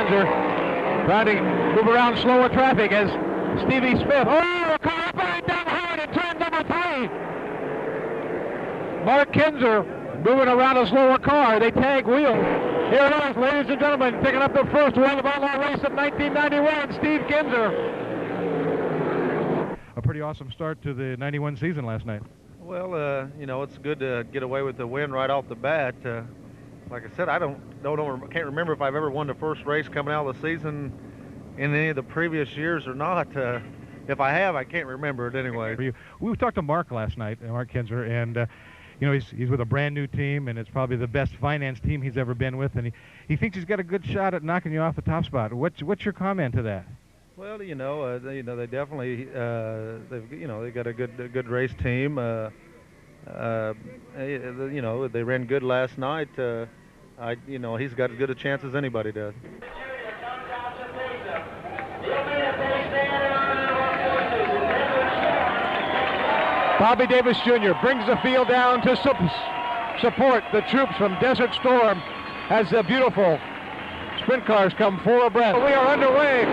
Kinzer trying to move around slower traffic as Stevie Smith. Oh, car back down hard in turn number 3. Mark Kinzer moving around a slower car. They tag wheel. Here it is, ladies and gentlemen, picking up the first win of outlaw race of 1991, Steve Kinzer. A pretty awesome start to the 91 season last night. Well, you know, it's good to get away with the win right off the bat. Like I said, I can't remember if I've ever won the first race coming out of the season in any of the previous years or not. If I have, I can't remember it anyway. We talked to Mark last night, Mark Kinzer, and you know, he's with a brand new team, and it's probably the best finance team he's ever been with, and he thinks he's got a good shot at knocking you off the top spot. What's your comment to that? Well, they definitely they got a good race team. They ran good last night. He's got as good a chance as anybody does. Bobby Davis Jr. brings the field down to support the troops from Desert Storm as the beautiful sprint cars come 4 abreast. We are underway.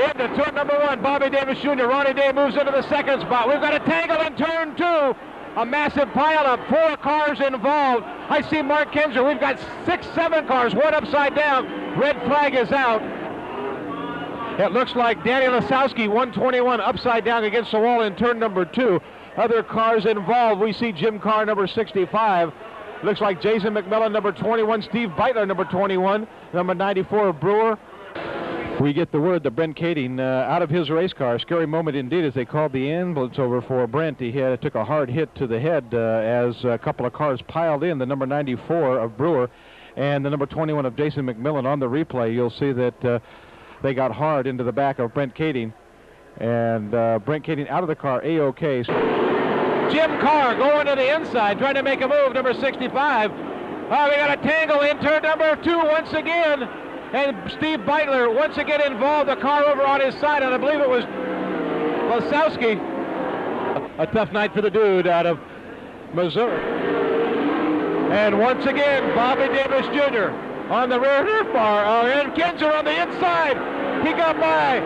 Into turn number 1, Bobby Davis Jr. Ronnie Day moves into the second spot. We've got a tangle in turn 2. A massive pileup, 4 cars involved. I see Mark Kinzer. We've got 6, 7 cars, one upside down. Red flag is out. It looks like Danny Lasowski, 121, upside down against the wall in turn number 2. Other cars involved. We see Jim Carr, number 65. Looks like Jason McMillan, number 21. Steve Beitler, number 21. Number 94, Brewer. We get the word that Brent Kading out of his race car. Scary moment indeed as they called the ambulance over for Brent. He took a hard hit to the head as a couple of cars piled in. The number 94 of Brewer and the number 21 of Jason McMillan. On the replay, you'll see that they got hard into the back of Brent Kading. And Brent Kading out of the car, A-OK. Jim Carr going to the inside, trying to make a move, number 65. We got a tangle in turn number 2 once again. And Steve Beitler once again involved, the car over on his side, and I believe it was Lasowski. A tough night for the dude out of Missouri. And once again, Bobby Davis Jr. on the rear bar, and Kinzer on the inside. He got by.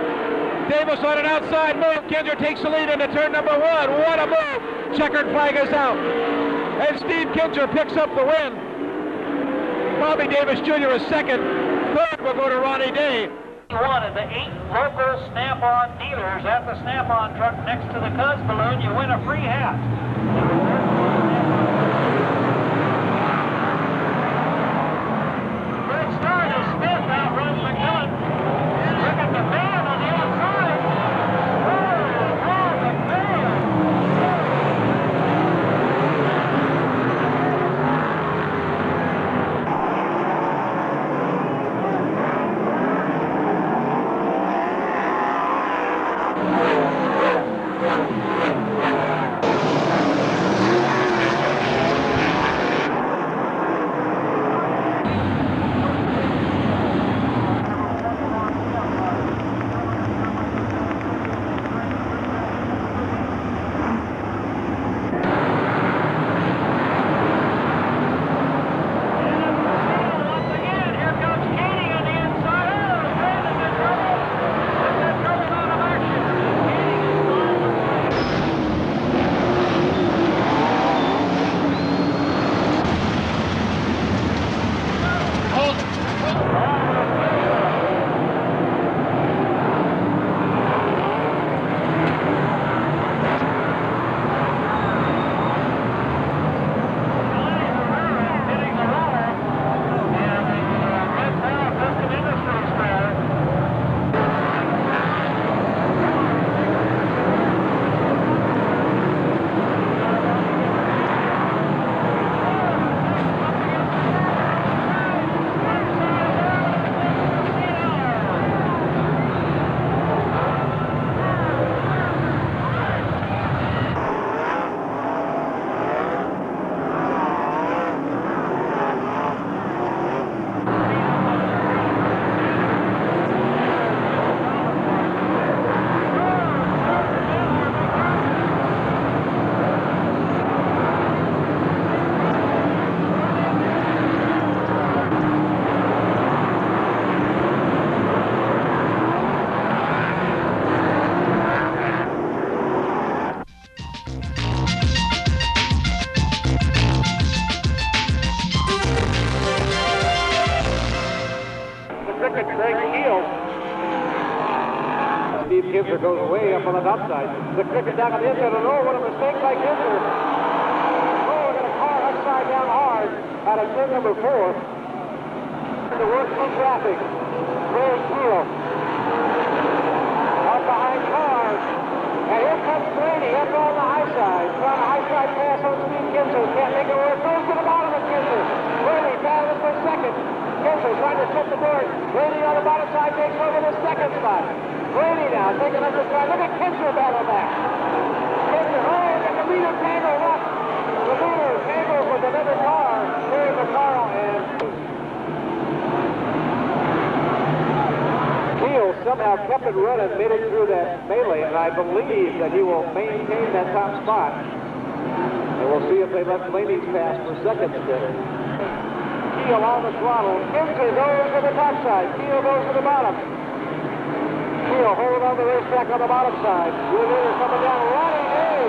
Davis on an outside move. Kinzer takes the lead into turn number 1. What a move. Checkered flag is out. And Steve Kinzer picks up the win. Bobby Davis Jr. is second. Third will go to Ronnie Day. One of the 8 local Snap-on dealers at the Snap-on truck next to the Cuz balloon. You win a free hat. Good start as Smith outruns McMillan. Look at the man on the outside. Oh, McMillan. Steve Kinzer goes way up on the top side. The cricket down on the inside. Oh, what a mistake by Kinzer. Oh, got a car upside down hard out of turn number 4. The worst in traffic. Craig Keel. Up behind cars. And here comes Brady up on the high side. Trying a high side pass on Steve Kinzer. Can't make it work. Goes to the bottom of Kinzer. Brady battles for second. Kinzer trying to set the board. Brady on the bottom side takes over the second spot. Brady now taking up the side. Look at Kinzer battle back. Kinzer, oh, got the leader tangled up. The leader tangled with another car. Here's the car and Keel somehow kept it running, made it through that melee, and I believe that he will maintain that top spot. And we'll see if they let Blaney's pass for second still. Keel on the throttle. Kinzer goes to the top side. Keel goes to the bottom. Keel holding on the racetrack on the bottom side. The leader coming down. Ronnie Day.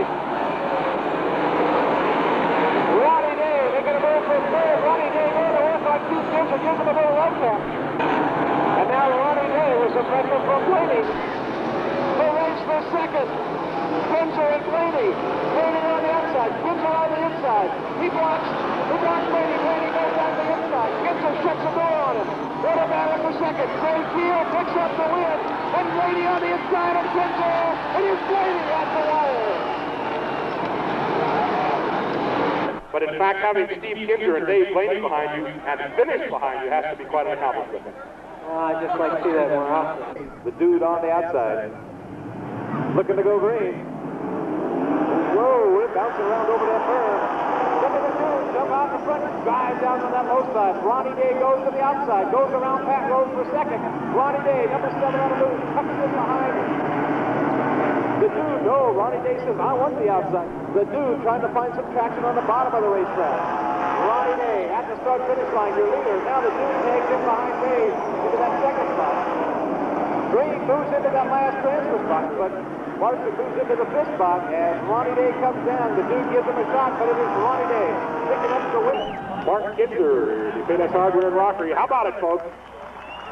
Ronnie Day making a move for third. Ronnie Day going to work on Steve Kinzer. Gives him a little love tap. And now Ronnie Day with some pressure from Blaney. The race for second. Kinzer and Blaney. Blaney on the outside. Kinzer on the inside. He blocks Blaney. Blaney goes down the inside. Kinzer shuts the door on him. What a battle for second. Craig Keel picks up the win. And Blaney on the inside of Kinzer. And here's Blaney at the wire. But in fact, having Steve Kinzer and Dave Blaney behind you and finish behind you has to be quite an accomplishment. I'd just like to see that more often. The dude on the outside. Looking to go green. Whoa, we're bouncing around over that berm. Look at the dude, jump out the front, drive down on that low side. Ronnie Day goes to the outside, goes around Pat Rose for second. Ronnie Day, number 7 on the move, tucks in behind him. The dude, no, Ronnie Day says, I want the outside. The dude trying to find some traction on the bottom of the racetrack. Ronnie Day at the start-finish line, your leader. Now the dude takes in behind Day into that second spot. Green moves into that last transfer spot, but Larson moves into the 5th spot, and Ronnie Day comes down. The dude gives him a shot, but it is Ronnie Day picking up the win. Mark Kinzer, Defense Hardware in Rockery. How about it, folks?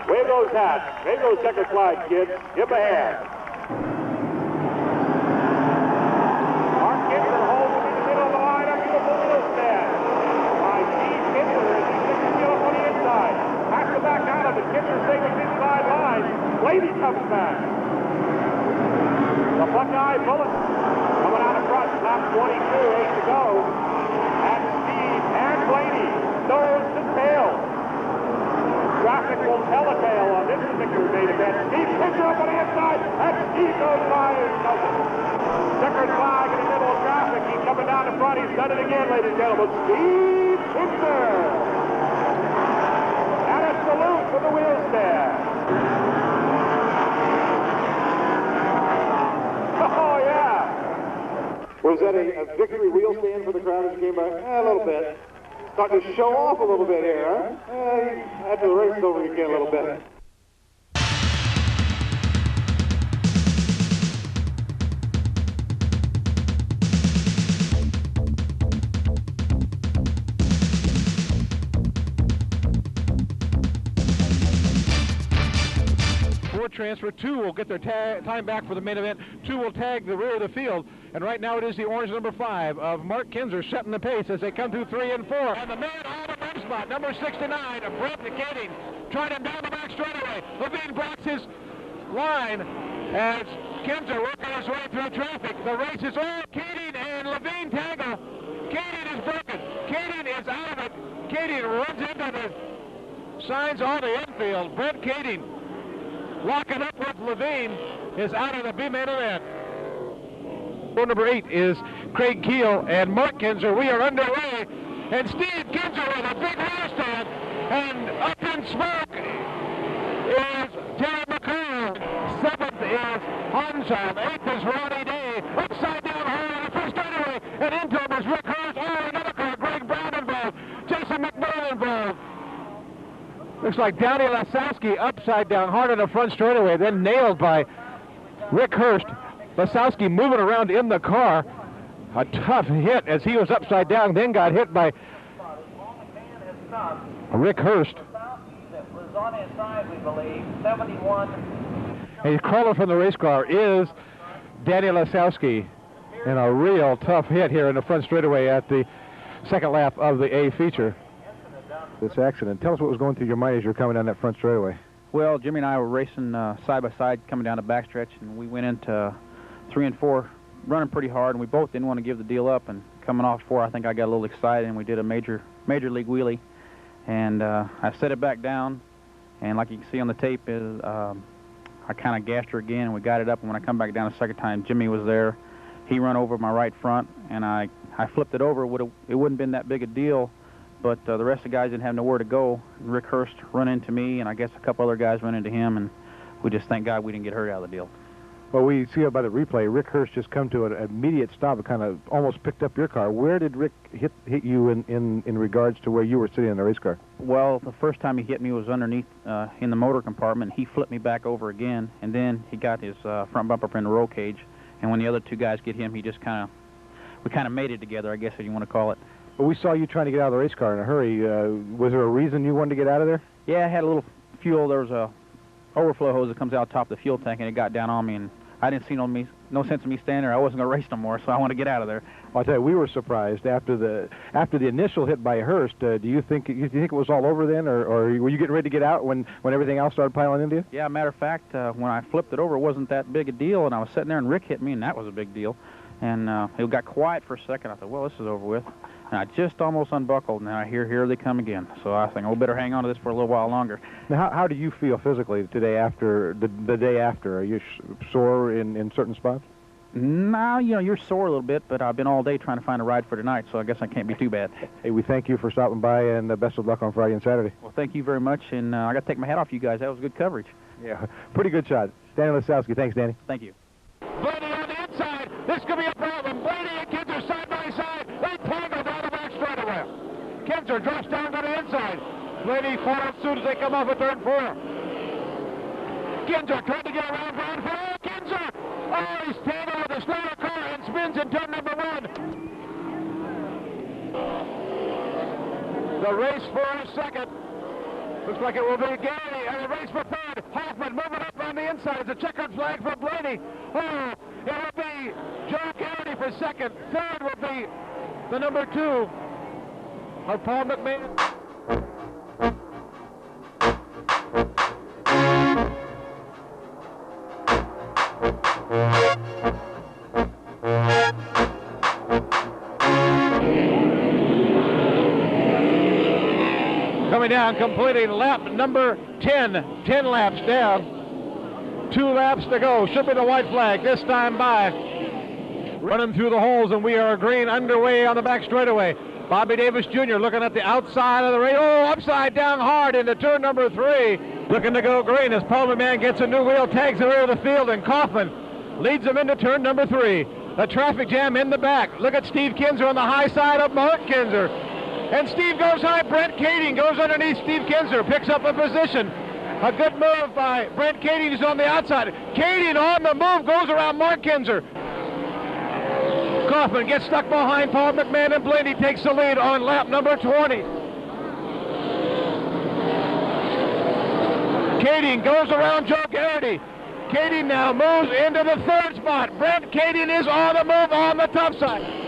Way goes that. Way goes checkered flag, kids. Give a hand. Mark Kinzer holds him in the middle of the line up to the wheel stand. By Steve Kinzer as he sticks the wheel up on the inside. Has to back out of it. Kinzer stays with inside line. Lady comes back. The Buckeye Bullet coming out in front, lap 22, 8 to go. And Steve and Blaney, nose to tail. Traffic will tell a tale on this particular main event. Steve Kinzer up on the inside, and Steve goes by and does it. Checkered flag in the middle of traffic. He's coming down the front. He's done it again, ladies and gentlemen. Steve Kinzer. And a salute for the wheel stand. Oh, yeah. Was that a victory wheel stand for the crowd as you came by? A little bit. Starting to show off a little bit here, huh? After the race is over, you get a little bit. Transfer. 2 will get their time back for the main event. 2 will tag the rear of the field. And right now it is the orange number 5 of Mark Kinzer setting the pace as they come through 3 and 4. And the man on the front spot, number 69, of Brett Keating, trying him down the back straightaway. Levine blocks his line as Kinzer working his way through traffic. The race is on. Keating and Levine tangle. Keating is broken. Keating is out of it. Keating runs into the signs on the infield. Brett Keating, locking up with Levine, is out of the B-main event. Number 8 is Craig Keel and Mark Kinzer. We are underway, and Steve Kinzer with a big wheel stand, and up in smoke is Terry McCall. 7th is Hansel. 8th is Ronnie Day. Upside down hole on the first straightaway, and into him is Rick Hurst. Oh, another car. Greg Brown involved. Jason McMillan involved. Looks like Downey Lasowski upside down hard on the front straightaway, then nailed by Rick Hurst. Lasowski moving around in the car. A tough hit as he was upside down, then got hit by Rick Hurst. Was on his side, we believe, 71. A crawler from the race car is Danny Lasowski, and a real tough hit here in the front straightaway at the second lap of the A feature. This accident. Tell us what was going through your mind as you were coming down that front straightaway. Well, Jimmy and I were racing side by side coming down the backstretch, and we went into 3 and 4 running pretty hard, and we both didn't want to give the deal up. And coming off 4, I think I got a little excited, and we did a major league wheelie, and I set it back down, and like you can see on the tape is I kind of gassed her again, and we got it up, and when I come back down the second time, Jimmy was there. He run over my right front, and I flipped it over. It wouldn't have been that big a deal, but the rest of the guys didn't have nowhere to go. Rick Hurst run into me, and I guess a couple other guys run into him, and we just thank God we didn't get hurt out of the deal. Well, we see it by the replay. Rick Hurst just come to an immediate stop and kind of almost picked up your car. Where did Rick hit you in regards to where you were sitting in the race car? Well, the first time he hit me was underneath in the motor compartment. He flipped me back over again, and then he got his front bumper up in the roll cage. And when the other 2 guys get him, we kind of made it together, I guess, if you want to call it. Well, we saw you trying to get out of the race car in a hurry. Was there a reason you wanted to get out of there? Yeah, I had a little fuel. There was a overflow hose that comes out top of the fuel tank, and it got down on me, and I didn't see no sense in me standing there. I wasn't going to race no more, so I want to get out of there. Well, I'll tell you, we were surprised after the initial hit by Hurst. Do you think it was all over then, or were you getting ready to get out when everything else started piling into you? Yeah, matter of fact, when I flipped it over, it wasn't that big a deal, and I was sitting there, and Rick hit me, and that was a big deal. And it got quiet for a second. I thought, well, this is over with. And I just almost unbuckled, and I hear, here they come again. So I think, oh, better hang on to this for a little while longer. Now, how do you feel physically today after the day after? Are you sore in certain spots? No, you're sore a little bit, but I've been all day trying to find a ride for tonight, so I guess I can't be too bad. Hey, we thank you for stopping by, and best of luck on Friday and Saturday. Well, thank you very much, and I got to take my hat off you guys. That was good coverage. Yeah, pretty good shot. Danny Lasowski. Thanks, Danny. Thank you. Blaney on the inside. This could be a problem. Blaney and Kinzer side by side. They tangle down the back straightaway. Kinzer drops down to the inside. Blaney fought as soon as they come off of turn 4. Kinzer trying to get around ground 4. Kinzer! Oh, he's tangled with a slower car and spins in turn number 1. The race for second. Looks like it will be Gary, and the race for third. Hoffman moving up on the inside. It's a checkered flag for Blaney. Oh, it will be Joe Garrity for second. Third will be the number 2 of Paul McMahon. Coming down, completing lap number 10. 10 laps down. 2 laps to go. Should be the white flag this time by. Running through the holes, and we are green underway on the back straightaway. Bobby Davis Jr. looking at the outside of the race. Oh, upside down hard into turn number 3. Looking to go green as Paul McMahon gets a new wheel, tags the rear of the field, and Kaufman leads him into turn number 3. A traffic jam in the back. Look at Steve Kinzer on the high side of Mark Kinzer. And Steve goes high. Brent Kading goes underneath Steve Kinzer, picks up a position. A good move by Brent Kading. He's on the outside. Kading on the move, goes around Mark Kinzer. Kaufman gets stuck behind Paul McMahon, and Blaney takes the lead on lap number 20. Kading goes around Joe Garrity. Kading now moves into the 3rd spot. Brent Kading is on the move on the top side.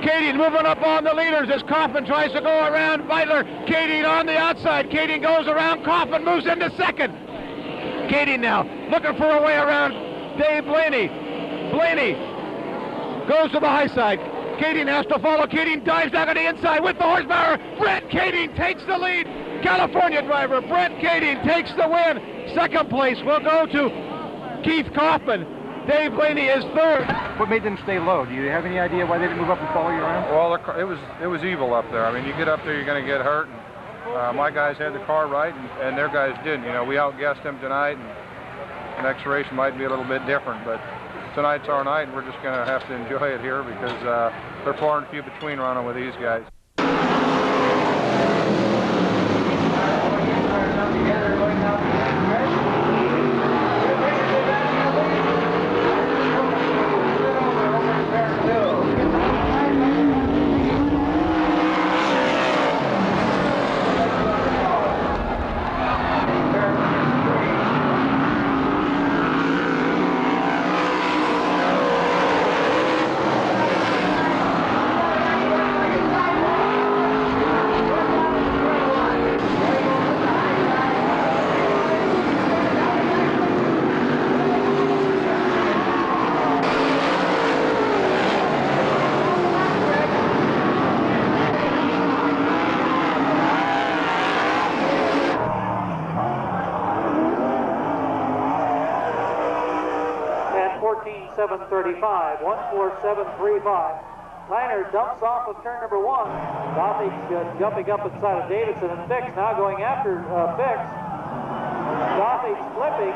Kading moving up on the leaders as Kaufman tries to go around Beitler. Kading on the outside. Kading goes around. Kaufman moves into 2nd. Kading now looking for a way around Dave Blaney. Blaney goes to the high side. Kading has to follow. Kading dives down to the inside with the horsepower. Brent Kading takes the lead. California driver Brent Kading takes the win. 2nd place will go to Keith Kaufman. Dave Blaney is 3rd. What made them stay low? Do you have any idea why they didn't move up and follow you around? Well, it was evil up there. I mean, you get up there, you're going to get hurt. And, my guys had the car right, and their guys didn't. We outguessed them tonight, and the next race might be a little bit different. But tonight's our night, and we're just going to have to enjoy it here because they're far and few between running with these guys. 1:14.735. 1:47.35. Tyner dumps off of turn number 1. Gothage jumping up inside of Davidson, and Fix now going after Fix. Gothage flipping.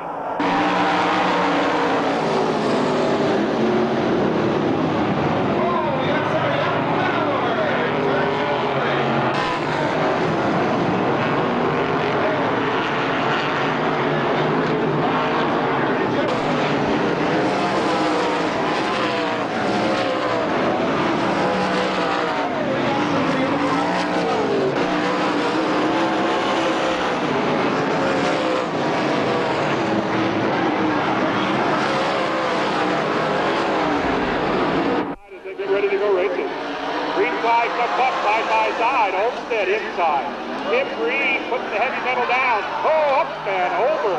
Inside. Tim Green puts the heavy metal down. Oh, up and over.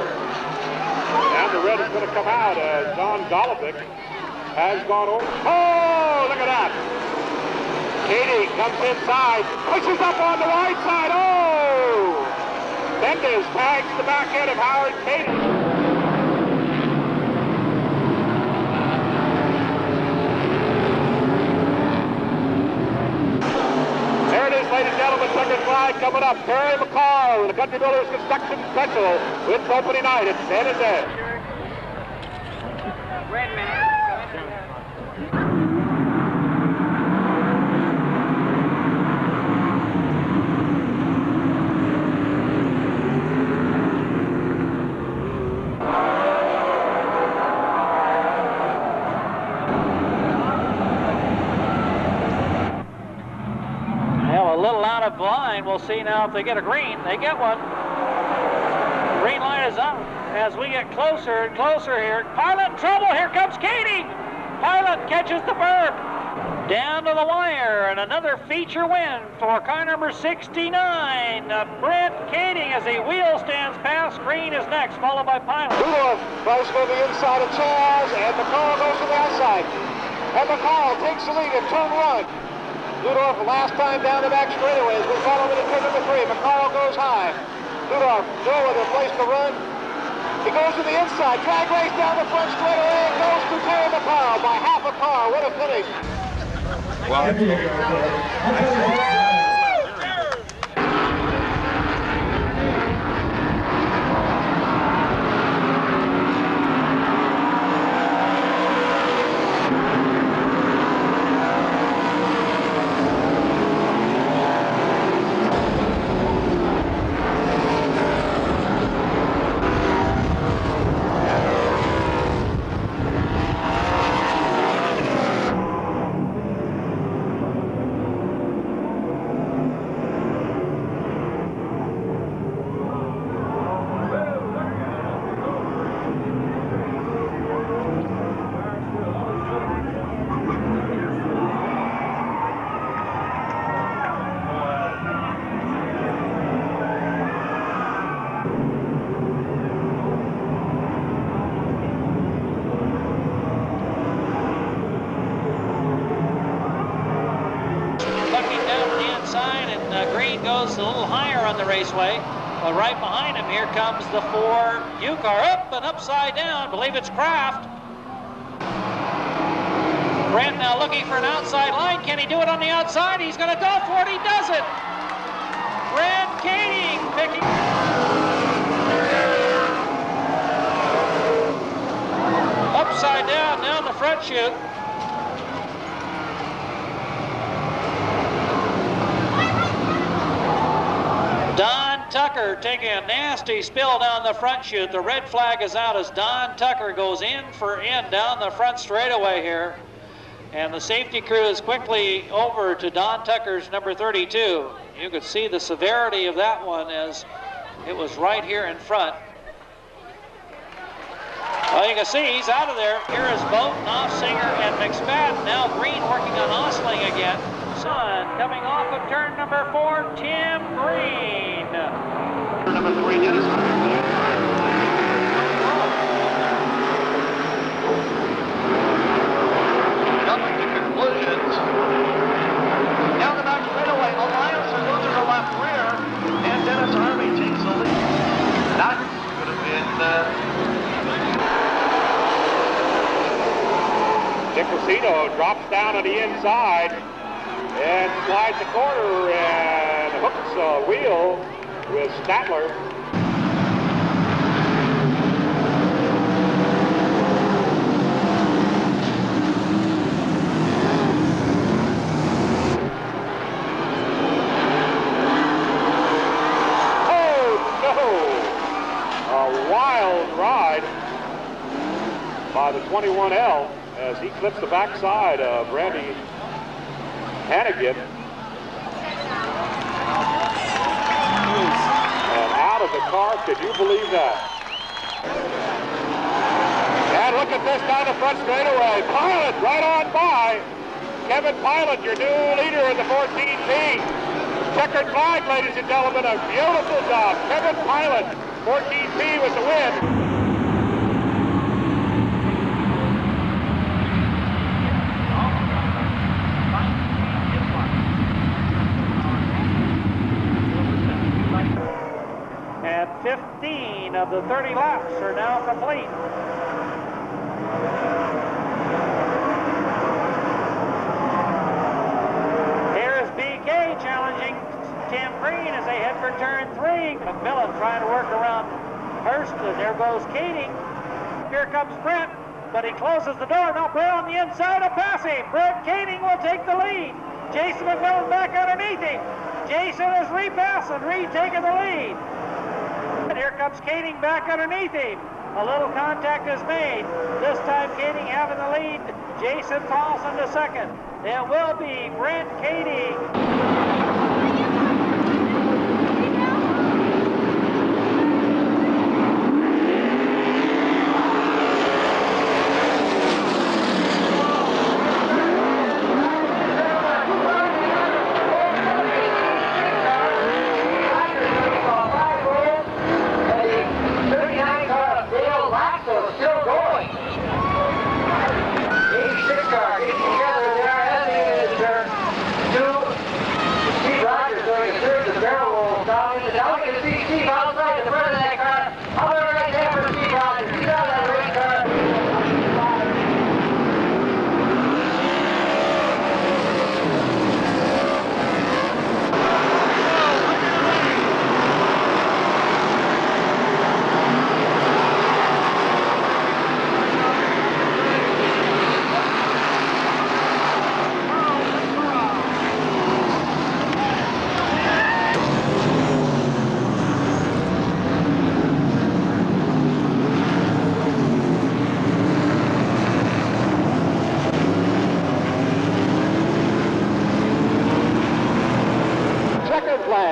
And the red is going to come out as Don Golovic has gone over. Oh, look at that. Katie comes inside, pushes up on the right side. Oh! Mendez tags the back end of Howard Katie. Ladies and gentlemen, second flag coming up. Terry McCall, the Country Builders Construction Special. It's opening night at San Jose. Red man. Line. We'll see now if they get a green. They get one. Green light is up as we get closer and closer here. Pilot in trouble. Here comes Katie. Pilot catches the burp. Down to the wire, and another feature win for car number 69. Brent Kading as he wheel stands past. Green is next, followed by Pilot. Rudolph tries to go to the inside of Chaz, and McCall goes to the outside. And McCall takes the lead in turn 1. Ludorf, last time down the back straightaways, will follow with turn number 3. McCall goes high. Ludorf, no other place to run. He goes to the inside. Drag race down the front straightaway. Goes to Terry McCall by half a car. What a finish. Goes a little higher on the raceway. Well, right behind him, here comes the 4 U-car, up and upside down. I believe it's Kraft. Brent now looking for an outside line. Can he do it on the outside? He's going to go for it. He does it. Brent Kading picking. Upside down the front chute. Don Tucker taking a nasty spill down the front chute. The red flag is out as Don Tucker goes in down the front straightaway here. And the safety crew is quickly over to Don Tucker's number 32. You could see the severity of that one as it was right here in front. Well, you can see he's out of there. Here is Bowden, Offsinger, and McSpadden. Now Green working on Osling again. Son coming off of turn number 4, Tim Green. Turn number 3, Dennis. Coming to conclusions. Down the back straightaway, Elias goes to the left rear, and Dennis Harvey takes the lead. That could have been Nicosino drops down on the inside and slides the corner and hooks a wheel with Statler. Ride by the 21L as he clips the backside of Randy Hannigan. And out of the car, could you believe that? And look at this down the front straightaway. Pilot right on by. Kevin Pilot, your new leader in the 14P. Checkered flag, ladies and gentlemen, a beautiful job. Kevin Pilot, 14P with the win. And 15 of the 30 laps are now complete. Here is BK challenging Tim Green as they head for turn 3. McMillan trying to work around Hurst, and there goes Keating. Here comes Brent, but he closes the door. Now Brent on the inside of passing. Brent Keating will take the lead. Jason McMillan back underneath him. Jason has repassed and retaken the lead. And here comes Keating back underneath him. A little contact is made. This time Keating having the lead. Jason falls into second. It will be Brent Keating.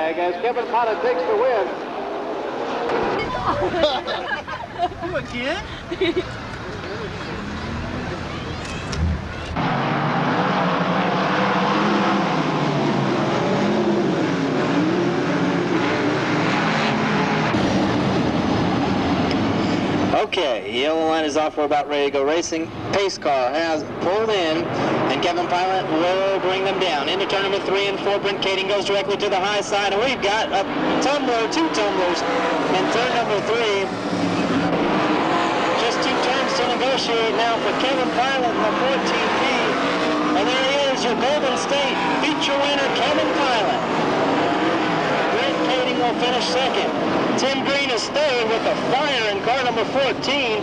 As Kevin Pilot takes the win. You again? Okay, yellow line is off. We're about ready to go racing. Pace car has pulled in, and Kevin Pilot will bring them down. Into turn number 3 and 4. Brent Keating goes directly to the high side, and we've got a tumbler, 2 tumblers in turn number 3. Just 2 turns to negotiate now for Kevin Pilot in the 14P. And there he is, your Golden State feature winner, Kevin Pilot. Brent Keating will finish second. Tim Green is third with a fire in car number 14.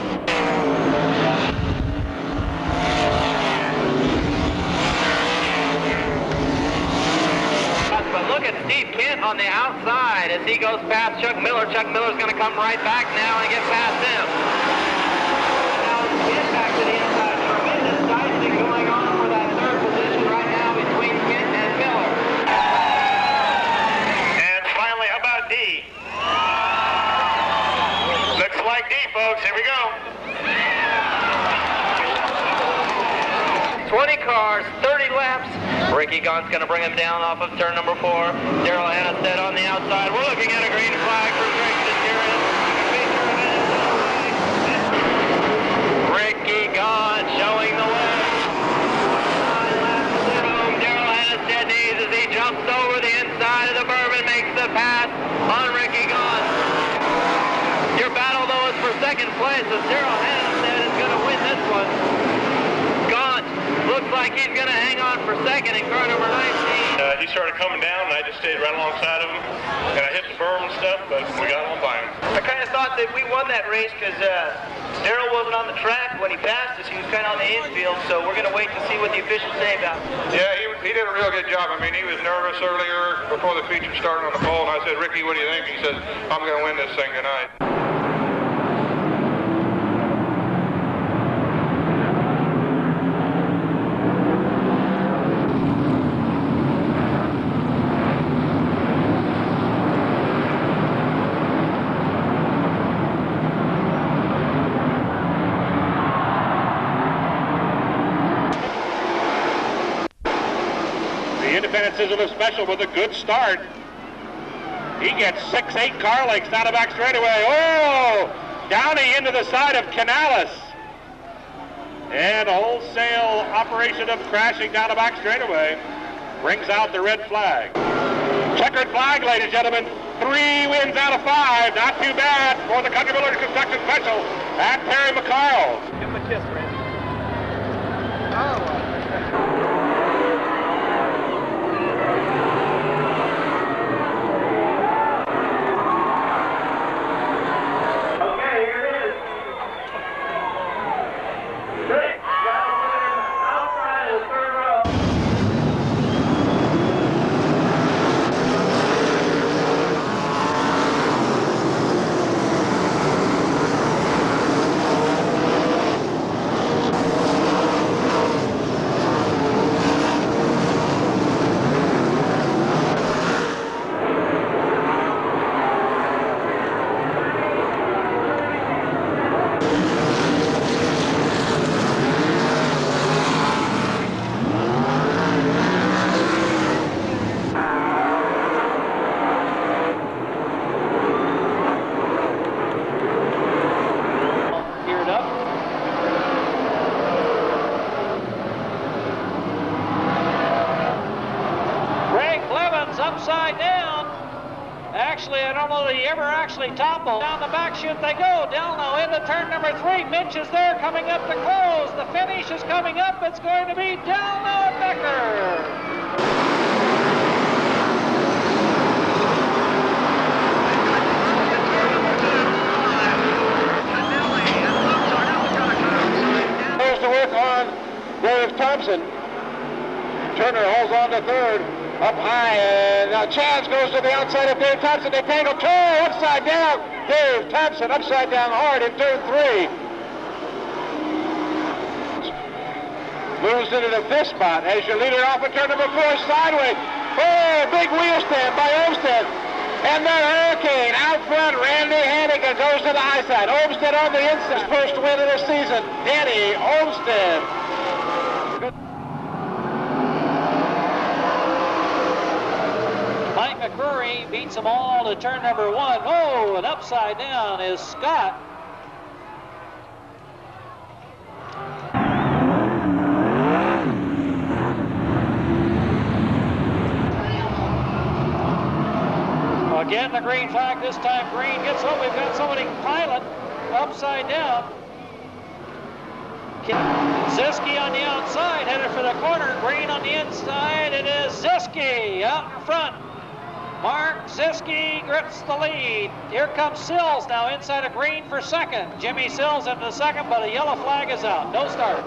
But look at Steve Kent on the outside as he goes past Chuck Miller. Chuck Miller's going to come right back now and get past him. Now Kent back to the inside. Tremendous dicing going on for that third position right now between Kent and Miller. And finally, how about D? Looks like D, folks. Here we go. 20 cars, 30 laps. Ricky Gaunt's going to bring him down off of turn number 4. Daryl Hannestead on the outside. We're looking at a green flag for Greg Gutierrez. Ricky Gaunt showing the way. Daryl Hannestead needs as he jumps over the inside of the Bourbon, makes the pass on Ricky Gaunt. Your battle, though, is for second place as Daryl Hannestead is going to win this one. Gaunt like he's going to hang on for second in car number 19. He started coming down, and I just stayed right alongside of him, and I hit the berm and stuff, but we got on by him. I kind of thought that we won that race because Darrell wasn't on the track when he passed us. He was kind of on the infield, so we're going to wait to see what the officials say about it. Yeah, he did a real good job. I mean, he was nervous earlier before the feature started on the pole, and I said, Ricky, what do you think? He said, I'm going to win this thing tonight. Independent Sizzler Special with a good start. He gets 6-8 car lengths down the back straightaway. Oh! Downey into the side of Canales. And a wholesale operation of crashing down the back straightaway brings out the red flag. Checkered flag, ladies and gentlemen. 3 wins out of 5. Not too bad for the Country Builders Construction Special at Terry McCarl. Give him a kiss, Randy. Oh. Upside down. Actually, I don't know that he ever actually toppled. Down the back chute they go. Delno into turn number 3. Mitch is there coming up to close. The finish is coming up. It's going to be Delno and Becker. Goes to work on Dave Thompson. Turner holds on to third. Up high, and now Chance goes to the outside of Dave Thompson. They tangle. Upside down. Dave Thompson upside down hard in turn 3. Moves into the 5th spot as your leader off in turn number 4 sideways. Oh, big wheel stand by Olmstead. And the Hurricane out front. Randy Hannigan goes to the high side. Olmstead on the inside. First win of the season. Danny Olmstead. McCrory beats them all to turn number 1. Oh, and upside down is Scott. Again, the green flag. This time green gets over. We've got somebody pilot upside down. Ziski on the outside, headed for the corner. Green on the inside. It is Ziski out in front. Mark Ziski grips the lead. Here comes Sills now inside of green for second. Jimmy Sills into second, but a yellow flag is out. No start.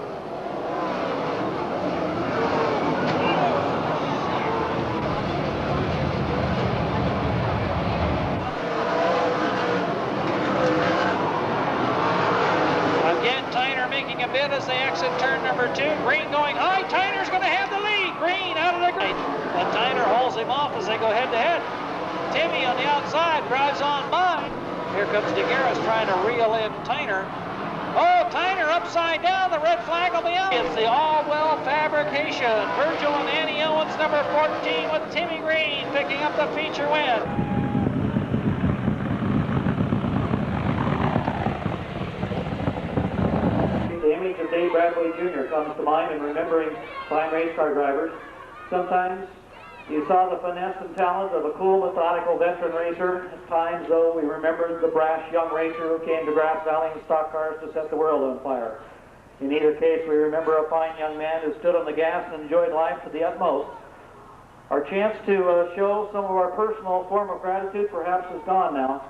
Again, Tyner making a bid as they exit turn number 2. Green going high. Tyner's going to have the lead. Green out of the green. But Tyner holds him off as they go head-to-head. Timmy on the outside drives on by. Here comes DeGarris trying to reel in Tyner. Oh, Tyner upside down. The red flag will be out. It's the All-Well Fabrication. Virgil and Annie Owens, number 14, with Timmy Green picking up the feature win. The image of Dave Bradley Jr. comes to mind in remembering fine race car drivers. Sometimes you saw the finesse and talent of a cool, methodical veteran racer. At times, though, we remembered the brash young racer who came to Grass Valley in stock cars to set the world on fire. In either case, we remember a fine young man who stood on the gas and enjoyed life to the utmost. Our chance to show some of our personal form of gratitude perhaps is gone now.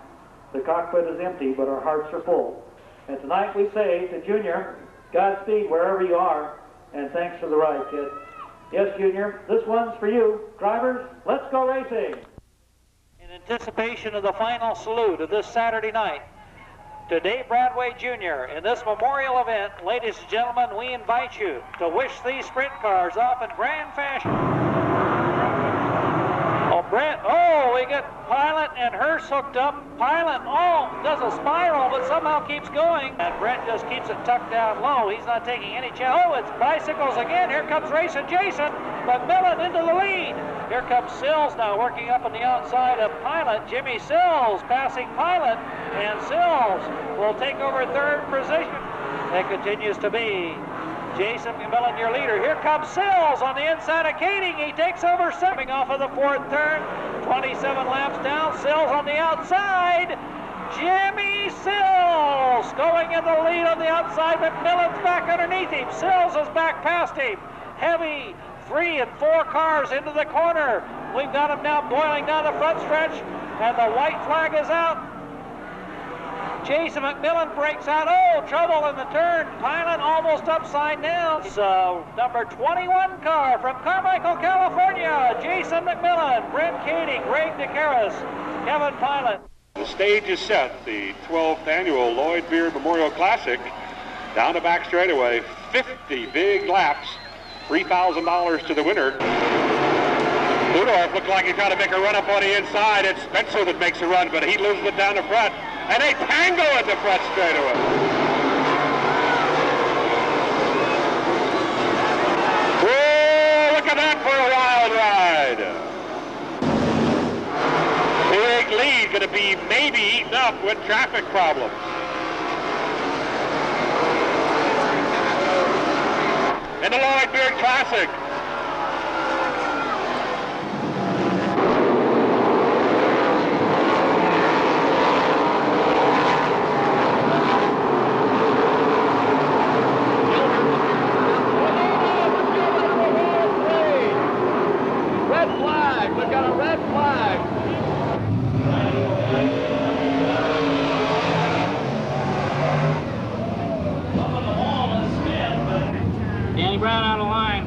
The cockpit is empty, but our hearts are full. And tonight we say to Junior, Godspeed wherever you are, and thanks for the ride, kid. Yes, Junior, this one's for you. Drivers, let's go racing. In anticipation of the final salute of this Saturday night, to Dave Bradway Jr. in this memorial event, ladies and gentlemen, we invite you to wish these sprint cars off in grand fashion. Oh, Brent, oh, we get Pilot and Hearst hooked up. Pilot, oh, does a spiral, but somehow keeps going. And Brent just keeps it tucked down low. He's not taking any chance. Oh, it's bicycles again. Here comes Racing Jason, McMillan into the lead. Here comes Sills now working up on the outside of Pilot. Jimmy Sills passing Pilot, and Sills will take over third position. It continues to be Jason McMillan, your leader. Here comes Sills on the inside of Kading. He takes over coming off of the fourth turn. 27 laps down. Sills on the outside. Jimmy Sills going in the lead on the outside. McMillan's back underneath him. Sills is back past him. Heavy 3 and 4 cars into the corner. We've got him now boiling down the front stretch, and the white flag is out. Jason McMillan breaks out. Oh, trouble in the turn. Pilot almost upside down. It's number 21 car from Carmichael, California. Jason McMillan, Brent Kading, Greg DeCaris, Kevin Pilot. The stage is set. The 12th annual Lloyd Beard Memorial Classic. Down the back straightaway. 50 big laps. $3,000 to the winner. Ludorf looked like he tried to make a run up on the inside. It's Spencer that makes a run, but he loses it down the front. And they tango at the front straightaway. Whoa, look at that for a wild ride. Big lead going to be maybe eaten up with traffic problems. In the Lloyd Beard Classic. Brown out of line.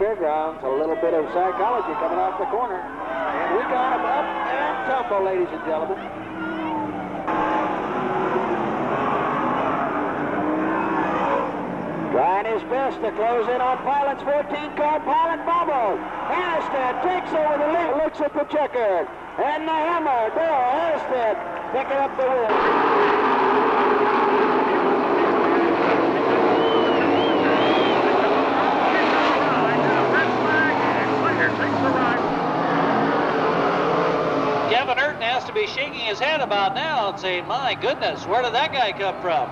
Fairgrounds, a little bit of psychology coming off the corner. And we got him up and tumble, ladies and gentlemen. Trying his best to close in on Pilot's 14-car. Pilot bobbled. Hannestead takes over the lead, looks at the checker. And the hammer, Bill Hannestead picking up the win. Kevin Urton has to be shaking his head about now and saying, my goodness, where did that guy come from?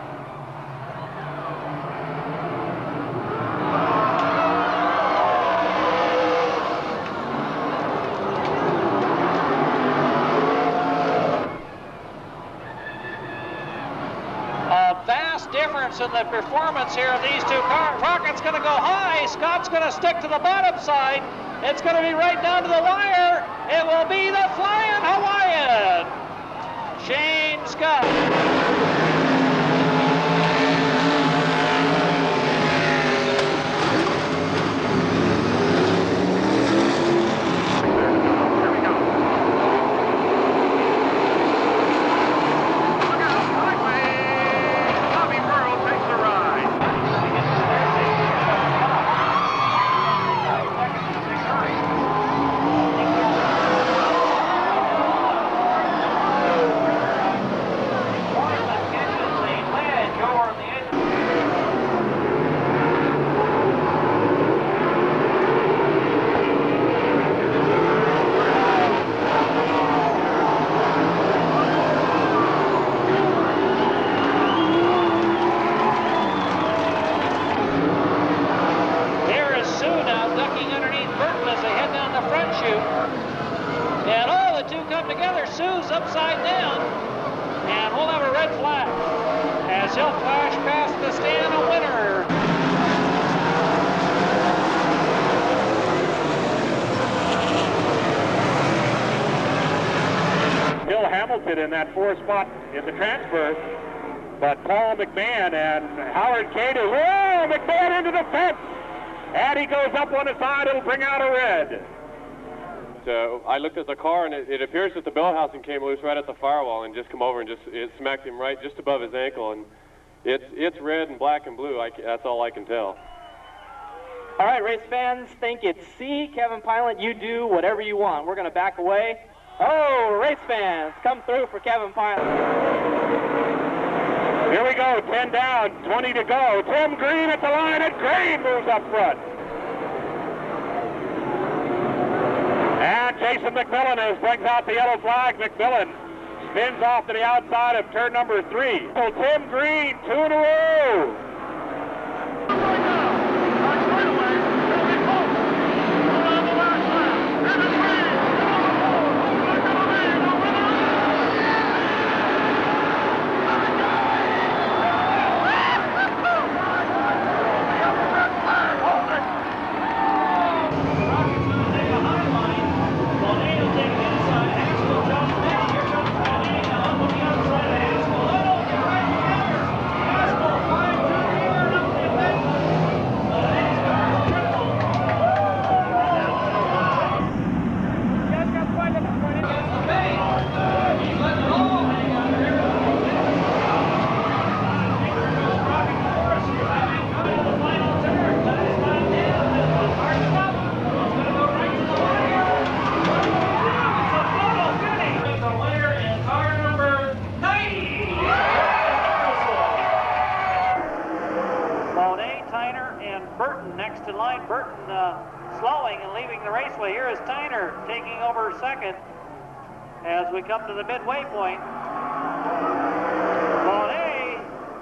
A vast difference in the performance here of these two cars. Crockett's going to go high. Scott's going to stick to the bottom side. It's going to be right down to the wire. It will be the Flying Hawaiian, Shane Scott. Here we go. two come together. Sue's upside down, and we'll have a red flag as he'll flash past the stand a winner. Bill Hamilton in that 4th spot in the transfer, but Paul McMahon and Howard Cato. Whoa, McMahon into the fence, and he goes up on the side. It'll bring out a red. So I looked at the car, and it appears that the bell housing came loose right at the firewall and just come over and it smacked him right just above his ankle, and it's red and black and blue. That's all I can tell. All right, race fans, think it's C. Kevin Pilot, you do whatever you want. We're going to back away. Oh, race fans, come through for Kevin Pilot. Here we go, 10 down, 20 to go. Tim Green at the line, and Green moves up front. And Jason McMillan brings out the yellow flag. McMillan spins off to the outside of turn number 3. So Tim Green, 2 in a row. As we come to the midway point, Monet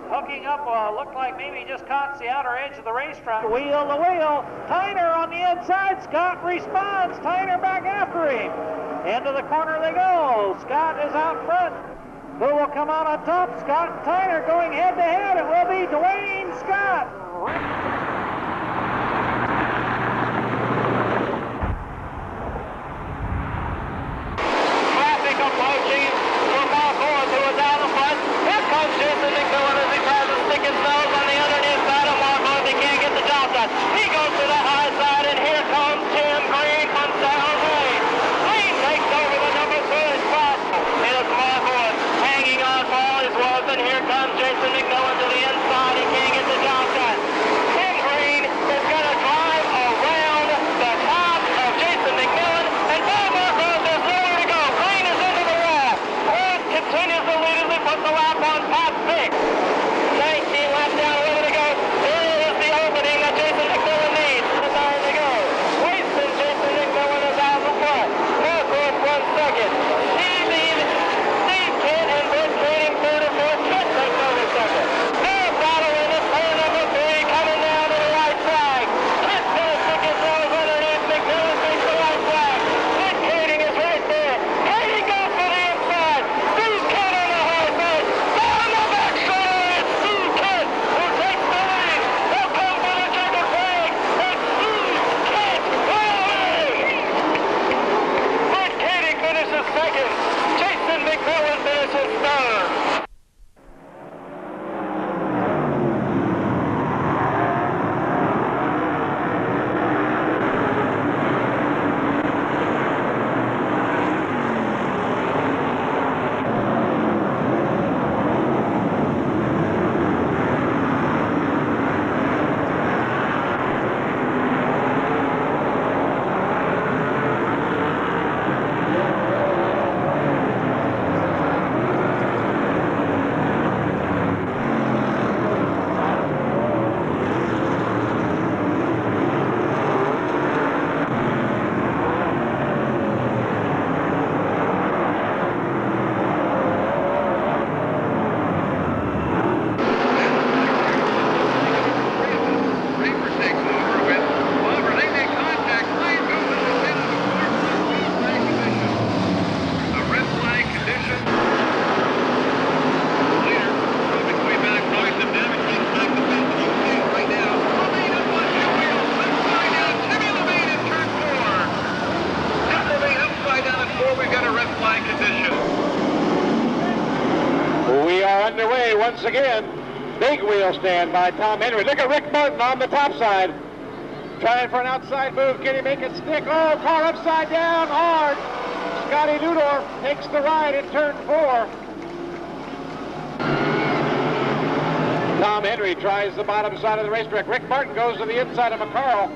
hooking up, looked like maybe just caught the outer edge of the racetrack. Wheel to wheel, Tyner on the inside, Scott responds, Tyner back after him. Into the corner they go, Scott is out front. Who will come out on top? Scott and Tyner going head to head. It will be Dwayne Scott. once again. Big wheel stand by Tom Henry. Look at Rick Martin on the top side. Trying for an outside move. Can he make it stick? Oh, car upside down hard. Scotty Newdorf takes the ride in turn 4. Tom Henry tries the bottom side of the racetrack. Rick Martin goes to the inside of McCarl.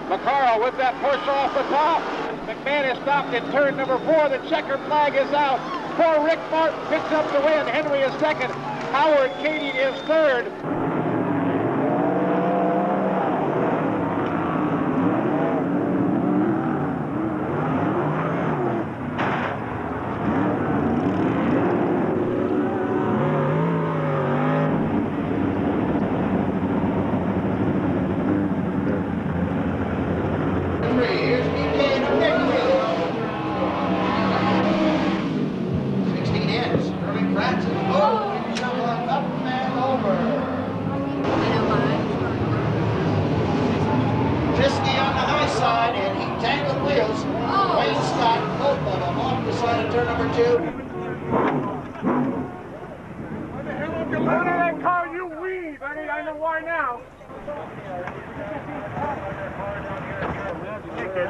McCarl with that push off the top. McMahon is stopped in turn number 4. The checkered flag is out. Poor Rick Martin picks up the win. Henry is second. Howard Kading is third.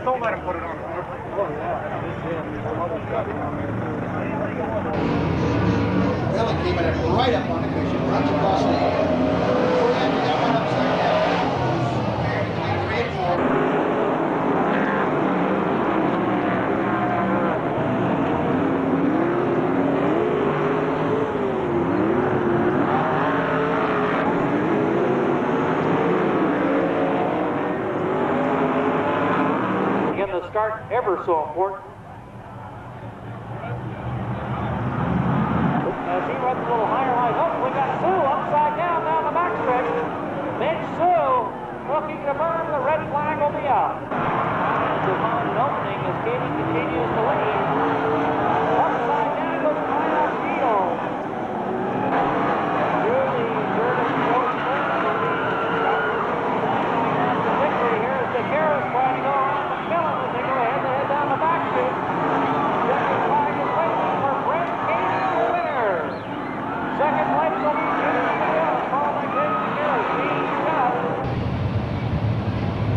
Don't let him put it on. Really keeping it right up on the cushion, runs across the that one upside down. 3 and 4. Start ever so important. As he runs a little higher line. Oh, we got Sue upside down the backstretch. Mitch Sue looking to burn. The red flag will be out. Devon an opening as Katie continues to lead. Upside down goes Kyle Field. Through the third and fourth turn. The victory here is the Garris trying to go around McMillan as they go head-to-head down the backstretch. Second flag is waiting for Brent Katie, the winner. Second place will be Jimmy McGill, followed by James Garris. Dean Scott.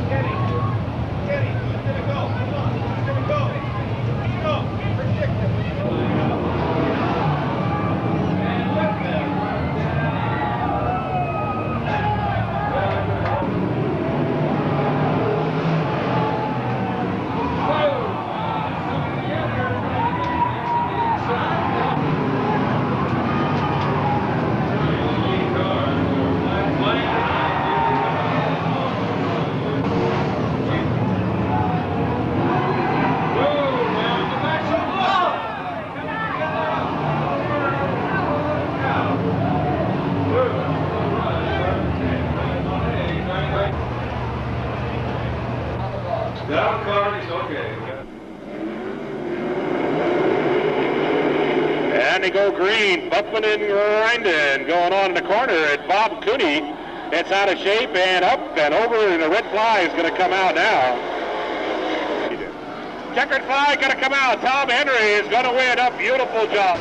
Kenny, let it go. Come on, let it go. Let's go. Predict it. Down card is okay. And they go green, bumping and grinding, going on in the corner at Bob Cooney. It's out of shape and up and over, and the red flag is going to come out now. Checkered flag going to come out. Tom Henry is going to win. A beautiful job.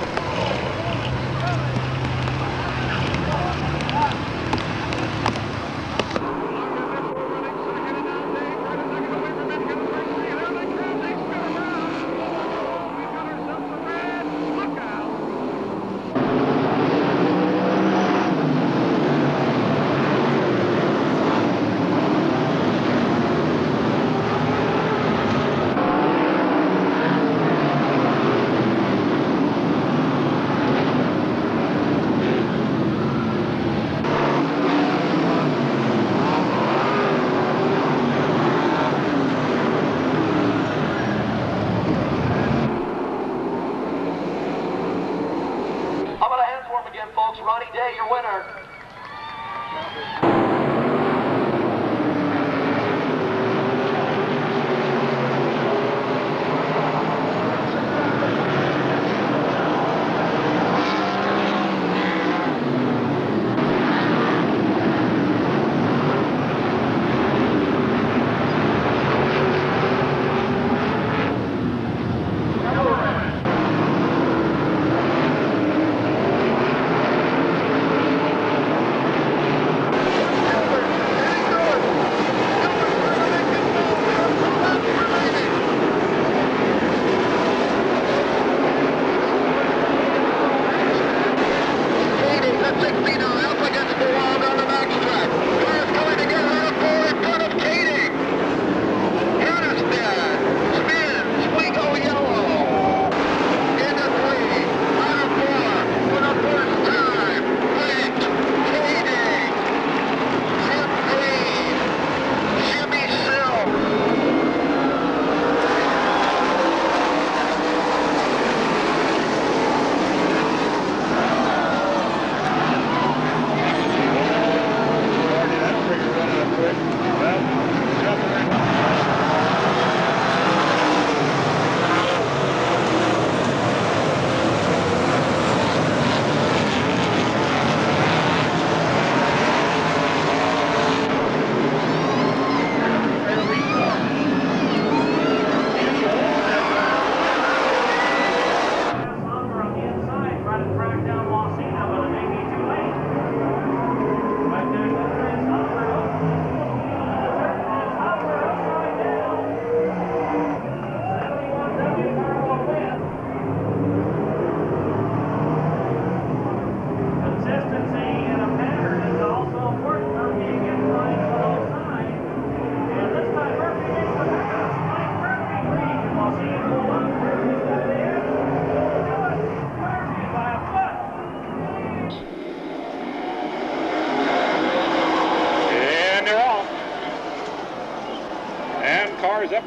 Ronnie Day, your winner.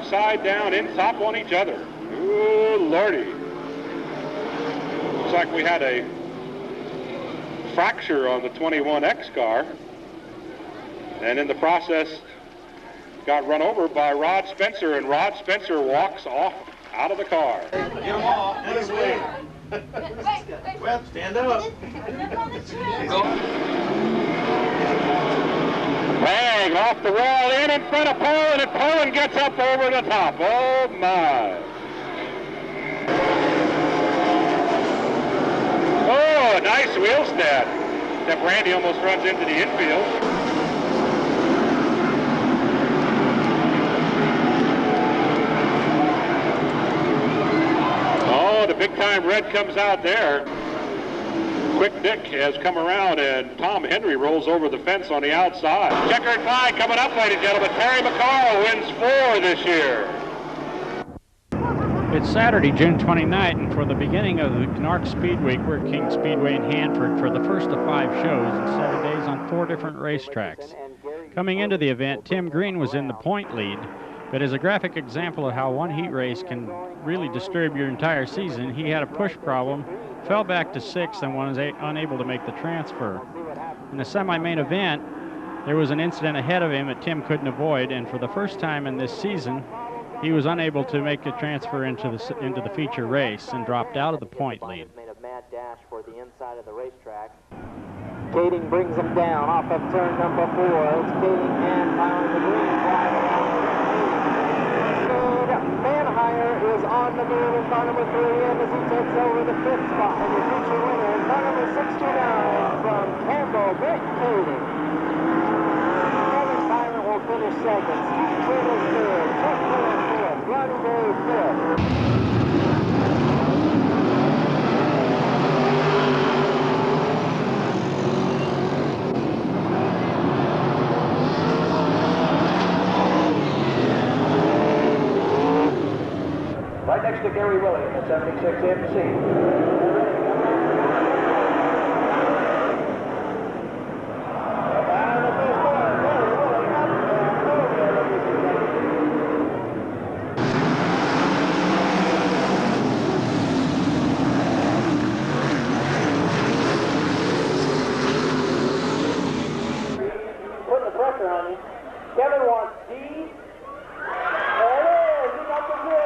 upside down in top on each other. Ooh, Lordy. Looks like we had a fracture on the 21X car, and in the process got run over by Rod Spencer, and Rod Spencer walks off out of the car. Get them off this way. Well, stand up. Bang, off the wall, in front of Poland, and Poland gets up over the top. Oh, my. Oh, a nice wheel stat. Except Randy almost runs into the infield. Oh, the big-time red comes out there. Quick Dick has come around, and Tom Henry rolls over the fence on the outside. Checkered flag coming up, ladies and gentlemen. Terry McCarl wins 4 this year. It's Saturday, June 29th, and for the beginning of the Canark Speed Week, we're at King Speedway in Hanford for the first of 5 shows in 7 days on 4 different racetracks. Coming into the event, Tim Green was in the point lead, but as a graphic example of how one heat race can really disturb your entire season, he had a push problem, fell back to 6th, and was unable to make the transfer. In the semi-main event, there was an incident ahead of him that Tim couldn't avoid, and for the first time in this season, he was unable to make a transfer into the feature race and dropped out of the point lead. Made a mad dash for the inside of the racetrack. Kading brings him down off of turn number 4. It's Kading and Tyler the green flag. Manhire is on the move in car number 3 and as he takes over the 5th spot. And your future winner in car number 69 from Campbell, Greg Kading. Kevin Byron will finish 2nd. Steve Quinn is 3rd. Chuck Miller 4th. Ronnie Day 5th. Right next to Gary Willie at 76 MC. Putting the pressure on you. Kevin wants D. There it is. He got the 0.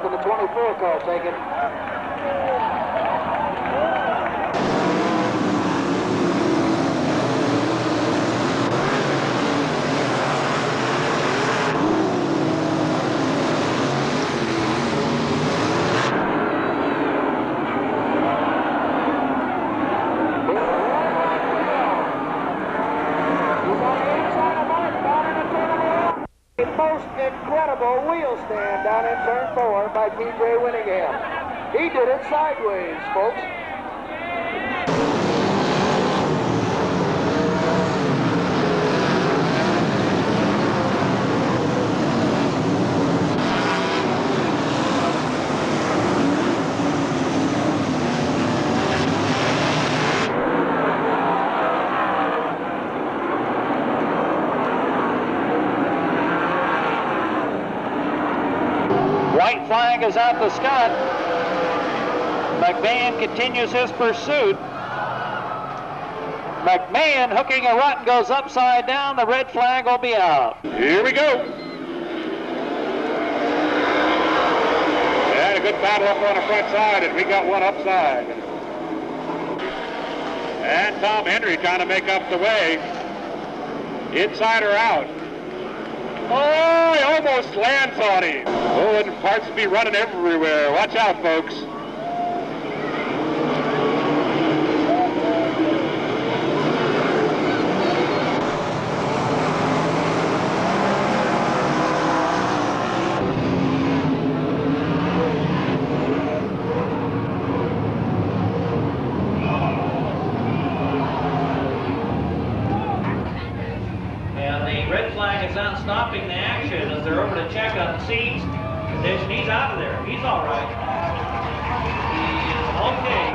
In the 24 car taken. Most incredible wheel stand down in turn 4 by TJ Winningham. He did it sideways, folks. White flag is out to Scott. McMahon continues his pursuit. McMahon hooking a rut goes upside down. The red flag will be out. Here we go. And a good battle up on the front side, and we got one upside. And Tom Henry trying to make up the way. Inside or out? Oh, he almost lands on him. Oh, and parts will be running everywhere. Watch out, folks. Stopping the action as they're over to check on the seats. Condition, he's out of there. He's all right. He is okay.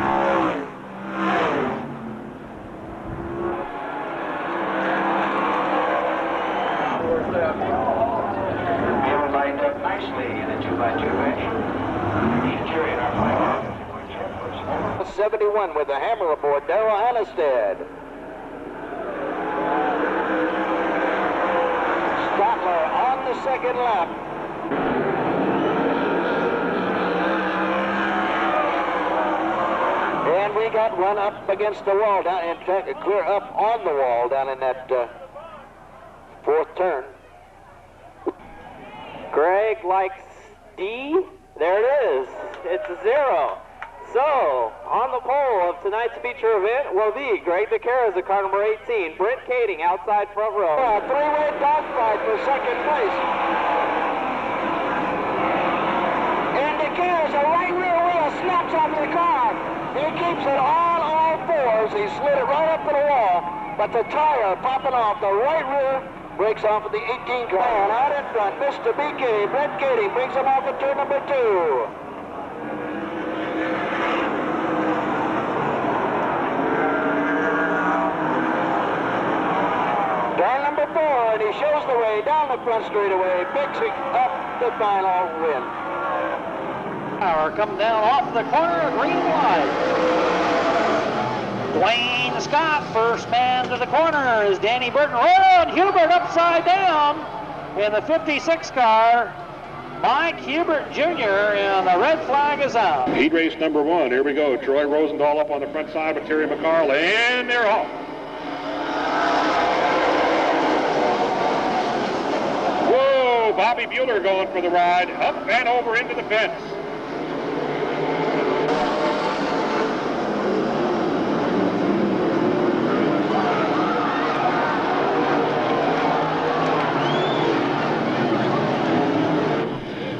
We're lined up nicely in a 2x2 match. Jury in our flag. 71 with the hammer aboard, Darrell Hannestead. On the second lap. And we got one up against the wall down and clear up on the wall down in that fourth turn. Greg likes D. There it is. It's a 0. So, on the pole of tonight's feature event will be Greg DeCaras of car number 18, Brent Kading outside front row. A three-way dogfight for second place. And DeCaras, a right rear wheel snaps off the car. He keeps it on all fours. He slid it right up to the wall, but the tire popping off the right rear breaks off of the 18 car. And out in front, Mr. BK, Brent Kading brings him off at turn number 2. Turn number 4, and he shows the way down the front straightaway, picks it up the final win. Power come down off the corner, green flag. Dwayne Scott, first man to the corner, is Danny Burton. Oh, and Hubert upside down in the 56 car. Mike Hubert Jr. and the red flag is out. Heat race number 1. Here we go. Troy Rosendahl up on the front side with Terry McCarl, and they're off. Whoa, Bobby Bueller going for the ride, up and over into the fence.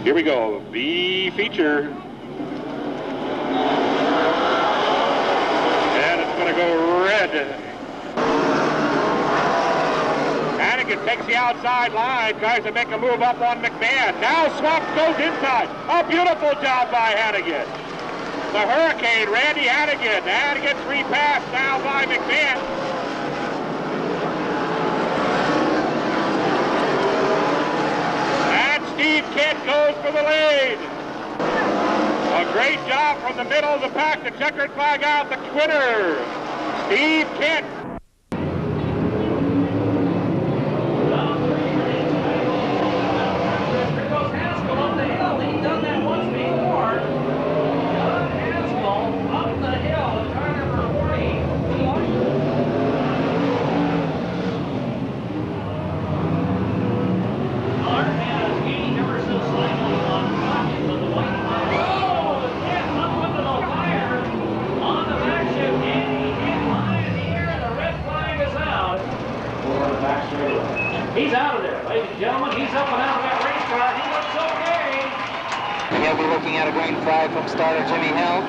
Here we go, V feature. And it's going to go red. Hannigan takes the outside line, tries to make a move up on McMahon. Now Swamp goes inside. A beautiful job by Hannigan. The Hurricane, Randy Hannigan. Hannigan's repassed now by McMahon. Steve Kent goes for the lead. A great job from the middle of the pack. The checkered flag out, the quitter, Steve Kent. Here goes Haskell up the hill. He's done that once before. John Haskell up the hill, car number 40. He's out of there, ladies and gentlemen. He's up and out of that race car. He looks okay. Yeah, we're looking at a green flag from starter Jimmy Helms.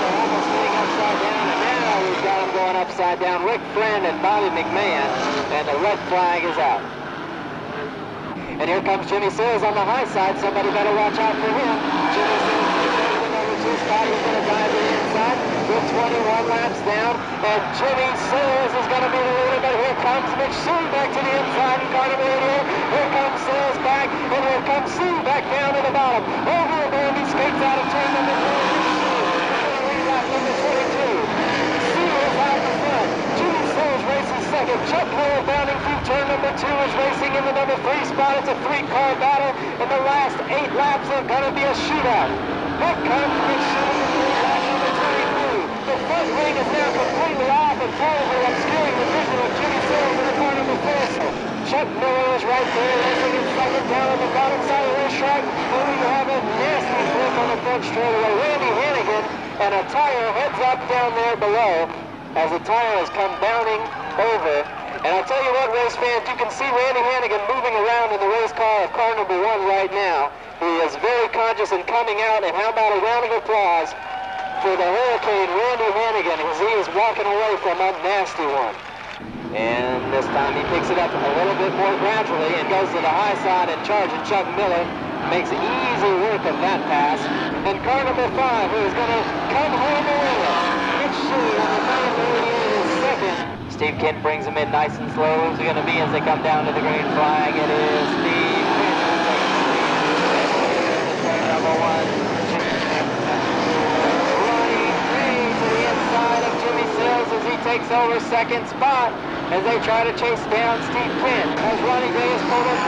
Almost getting upside down, and now we've got him going upside down. Rick Friend and Bobby McMahon, and the red flag is out. And here comes Jimmy Sears on the high side. Somebody better watch out for him. Jimmy Sears over to Scott. He's going to dive to the inside. With 21 laps down, and Jimmy Sears is going to be the leader, but here comes McShane back to the inside and car number 88. Here comes Sears back, and here comes Sue back down to the bottom. Over a bend, he skates out of turn number 4. Lap number 22. Sue is out in front. Jimmy Sears races second. Chuck Lowe bounding through turn number 2 is racing in the number 3 spot. It's a 3-car battle, and the last 8 laps are going to be a shootout. Here comes McShane. The front wing is now completely off and probably obscuring the vision of Jimmy Sills in the car number 4. Chuck Miller is right there, racing in second down on the bottom side of the racetrack. And we have a nasty flip on the front straightaway. Randy Hannigan and a tire heads up down there below as the tire has come bounding over. And I'll tell you what, race fans, you can see Randy Hannigan moving around in the race car of car number 1 right now. He is very conscious and coming out, and how about a round of applause for the Hurricane Randy Hannigan as he is walking away from a nasty one. And this time he picks it up a little bit more gradually and goes to the high side and charging Chuck Miller. Makes easy work of that pass. And car number 5, who is going to come home early. Mitch Shee on the car number 88 is second. Steve Kent brings him in nice and slow. Who's it going to be as they come down to the green flag? It is Steve Kent. Number 1. As he takes over second spot as they try to chase down Steve Kent. As Ronnie Day is pulled up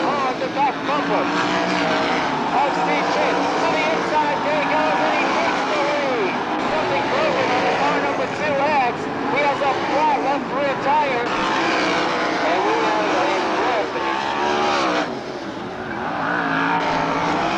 on the back bumper of Steve Kent. To the inside, there he goes, and he takes the lead. Something broken on the car number 2X. He has a flat left rear tire. And we have a flip.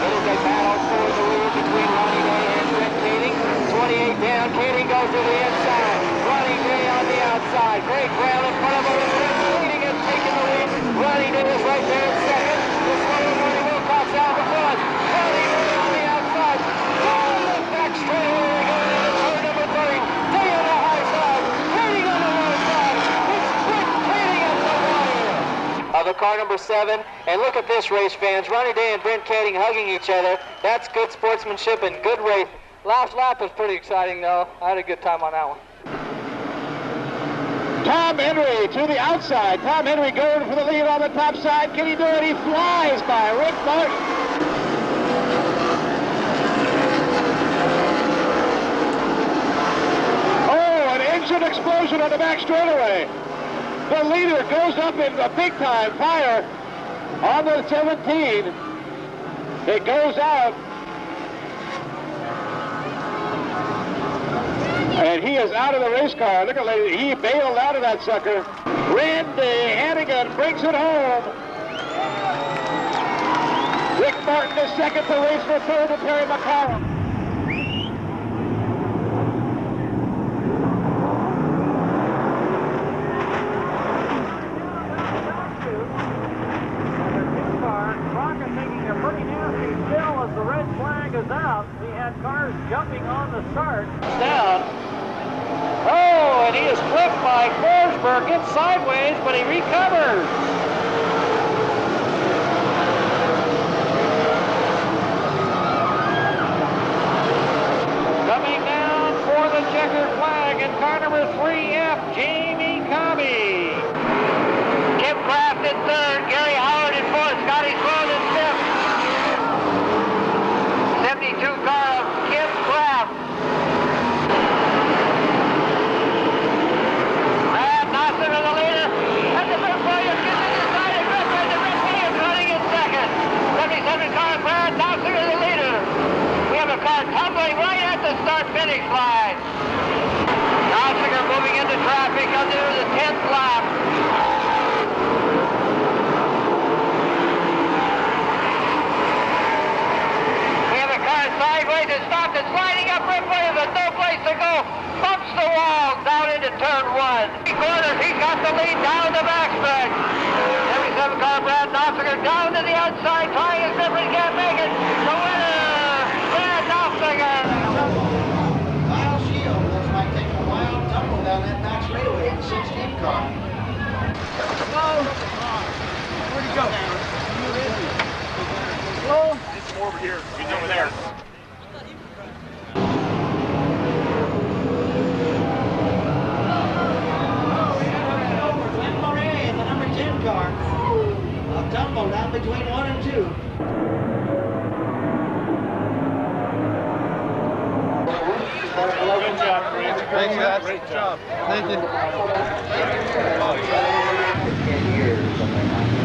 It is a battle for the lead between Ronnie Day and Brent Kading. 28 down, Kading goes to the inside. Ronnie Day on the outside. Great ground in front of him. Kading has taken the lead. Ronnie Day is right there in second. This one is Ronnie Wilcox out the front. Ronnie Day on the outside. Oh, back straight away. They go into turn number 3. Day on the high side. Kading on the low side. It's Brent Kading at the wire of the car number 7. And look at this, race fans. Ronnie Day and Brent Kading hugging each other. That's good sportsmanship and good race. Last lap was pretty exciting, though. I had a good time on that one. Tom Henry to the outside. Tom Henry going for the lead on the top side. Can he do it? He flies by Rick Martin. Oh, an engine explosion on the back straightaway. The leader goes up in a big-time fire on the 17. It goes out. And he is out of the race car. Look at that. He bailed out of that sucker. Randy Hannigan brings it home. Rick Martin is second to race for third to Terry McCollum. Crockett making a pretty nasty still as the red flag is out. We had cars jumping on the start. Down. Oh, and he is flipped by Forsberg. It's sideways, but he recovers. Coming down for the checkered flag in car number 3F, Jamie Cobby. Kim Kraft in third, Gary Howard in fourth, Scotty Sloan in fifth. 72 car of Kim Kraft. Brad Nosson is the leader. And the Brent Williams gets in inside and Brent Williams running in second. 77 car of Brad Nosson is the leader. We have a car tumbling right at the start-finish line. Nosson moving into traffic under the 10th lap. Sideways and stopped and sliding up Brent Williams with no place to go. Bumps the wall down into turn 1. Corners, he's got the lead down the backstretch. 77 car Brad Noffinger down to the outside, trying his best, but he can't make it. The winner, Brad Noffinger. Kyle Shield looks like taking a wild tumble down that back straightaway in the 16 car. Where'd he go? Hello? It's over here. He's over there. Car. A tumble down between 1 and 2. Good job, Chris. Thanks, guys. Great job. Thank you. 10 years or something like that.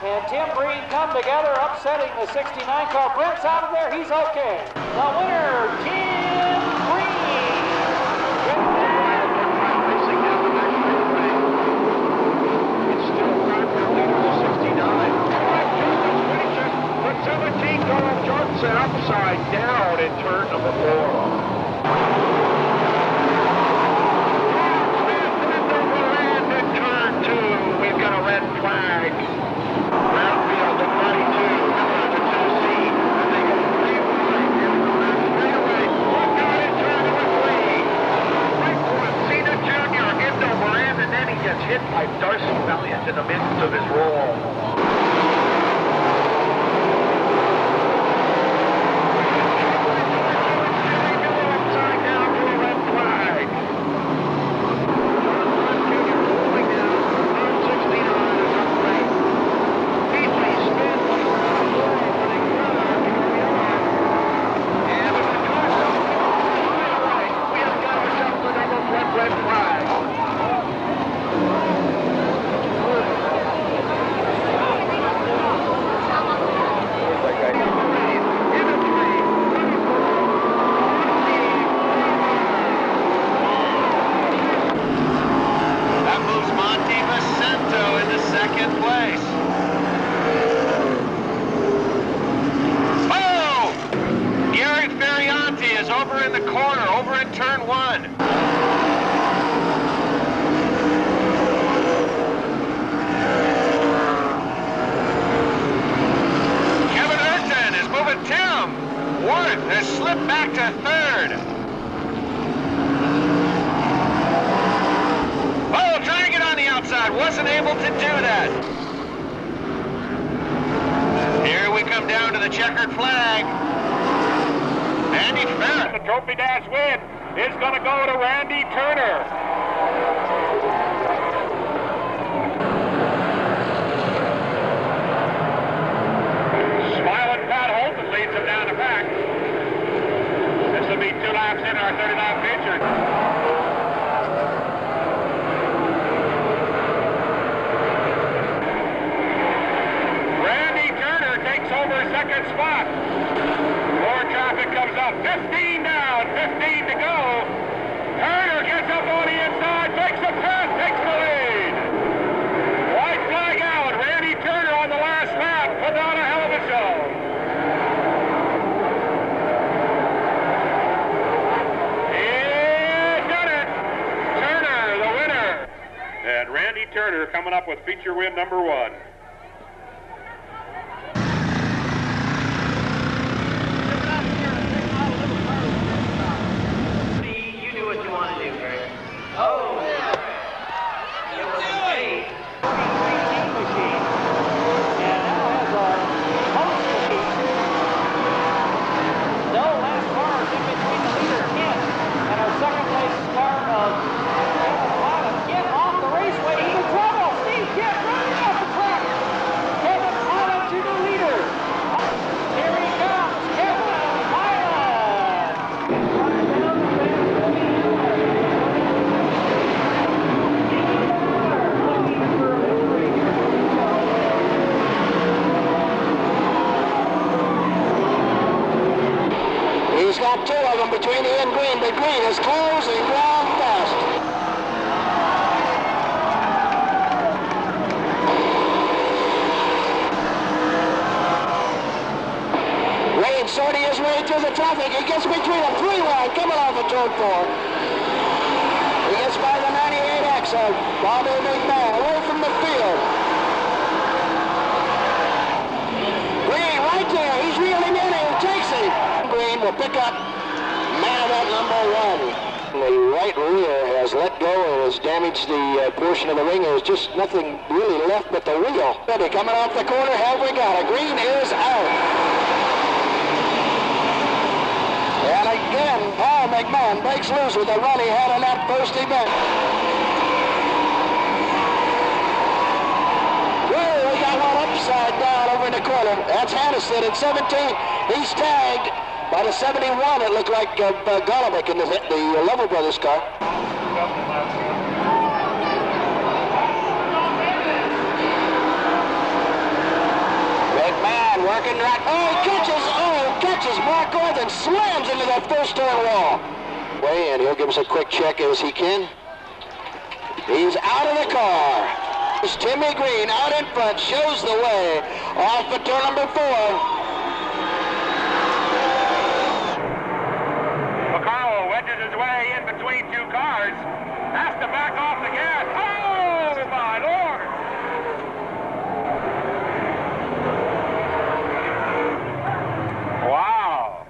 and Tim Green come together, upsetting the 69 car. Brent's out of there. He's okay. The winner, Tim Green. It's still Carter leader of 69. 17 Donald Johnson upside down in turn number 4. We've got a red flag. Roundfield at 92. Miller in the 2C. And they go 3 wide. Straightaway. Look out in turn number 3. Right one. Cena Jr. into Moran, and then he gets hit by Darcy Valiant in the midst of his roll. Wasn't able to do that. Here we come down to the checkered flag. Andy Ferret. The Trophy Dash win is going to go to Randy Turner. Smiling Pat Holton leads him down the back. This will be 2 laps in our 30-lap feature. Second spot. More traffic comes up. 15 down, 15 to go. Turner gets up on the inside, makes a pass, takes the lead. White flag out. Randy Turner on the last lap put on a hell of a show. He's done it. Turner, the winner. And Randy Turner coming up with feature win number 1. Got 2 of them between he and Green, but Green is closing ground fast. Wade sorting his way through the traffic. He gets between them, 3 wide, coming off of turn 4. He gets by the 98X of Bobby McMahon, away from the field. Green right there, he's reeling in and takes it. Green will pick up man event number 1. The right rear has let go and has damaged the portion of the wing. There's just nothing really left but the wheel. Ready, coming off the corner, have we got it? Green is out. And again, Paul McMahon breaks loose with the run he had in that first event. Whoa, we got one upside down over in the corner. That's Hannison at 17. He's tagged by the 71, it looked like Golovic in the Lover Brothers car. working right. Catches Mark Gold and slams into that first turn wall. Way in, he'll give us a quick check as he can. He's out of the car. It's Timmy Green out in front, shows the way off of turn number 4. McCarl wedges his way in between two cars. Has to back off the gas. Oh, my Lord! Wow.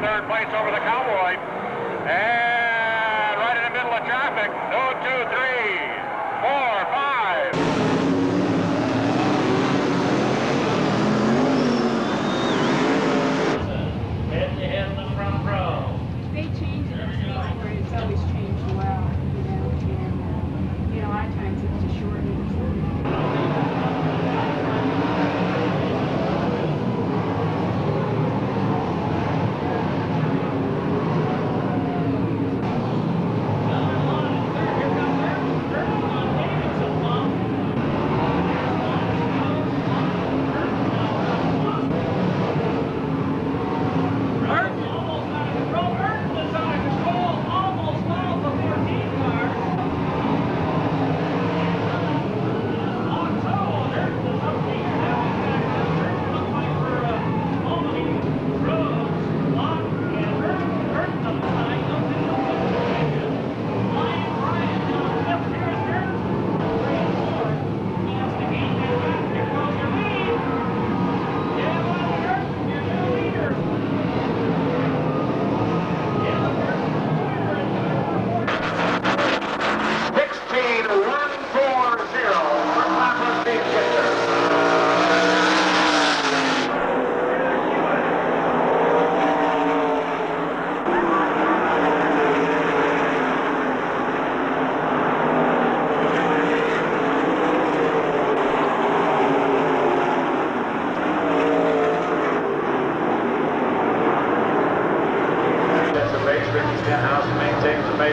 Third place over the Cowboy. And right in the middle of traffic. 2, 3, 4, 5. Head in the front row. They change it where it's always changed well, and a lot of times it's a short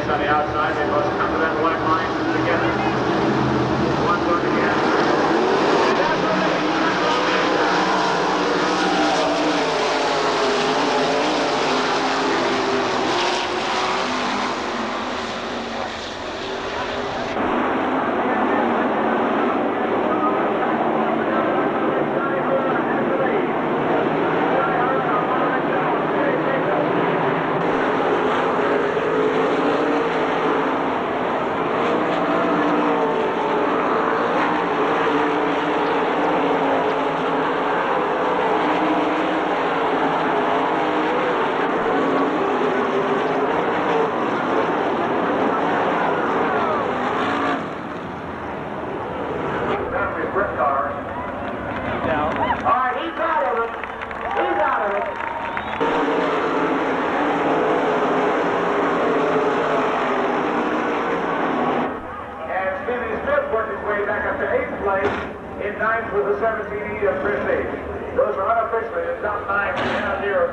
On the outside, they must come to that white line together. One look again. In time for the 17E of Prestige. Those are unofficially the top 9 down here.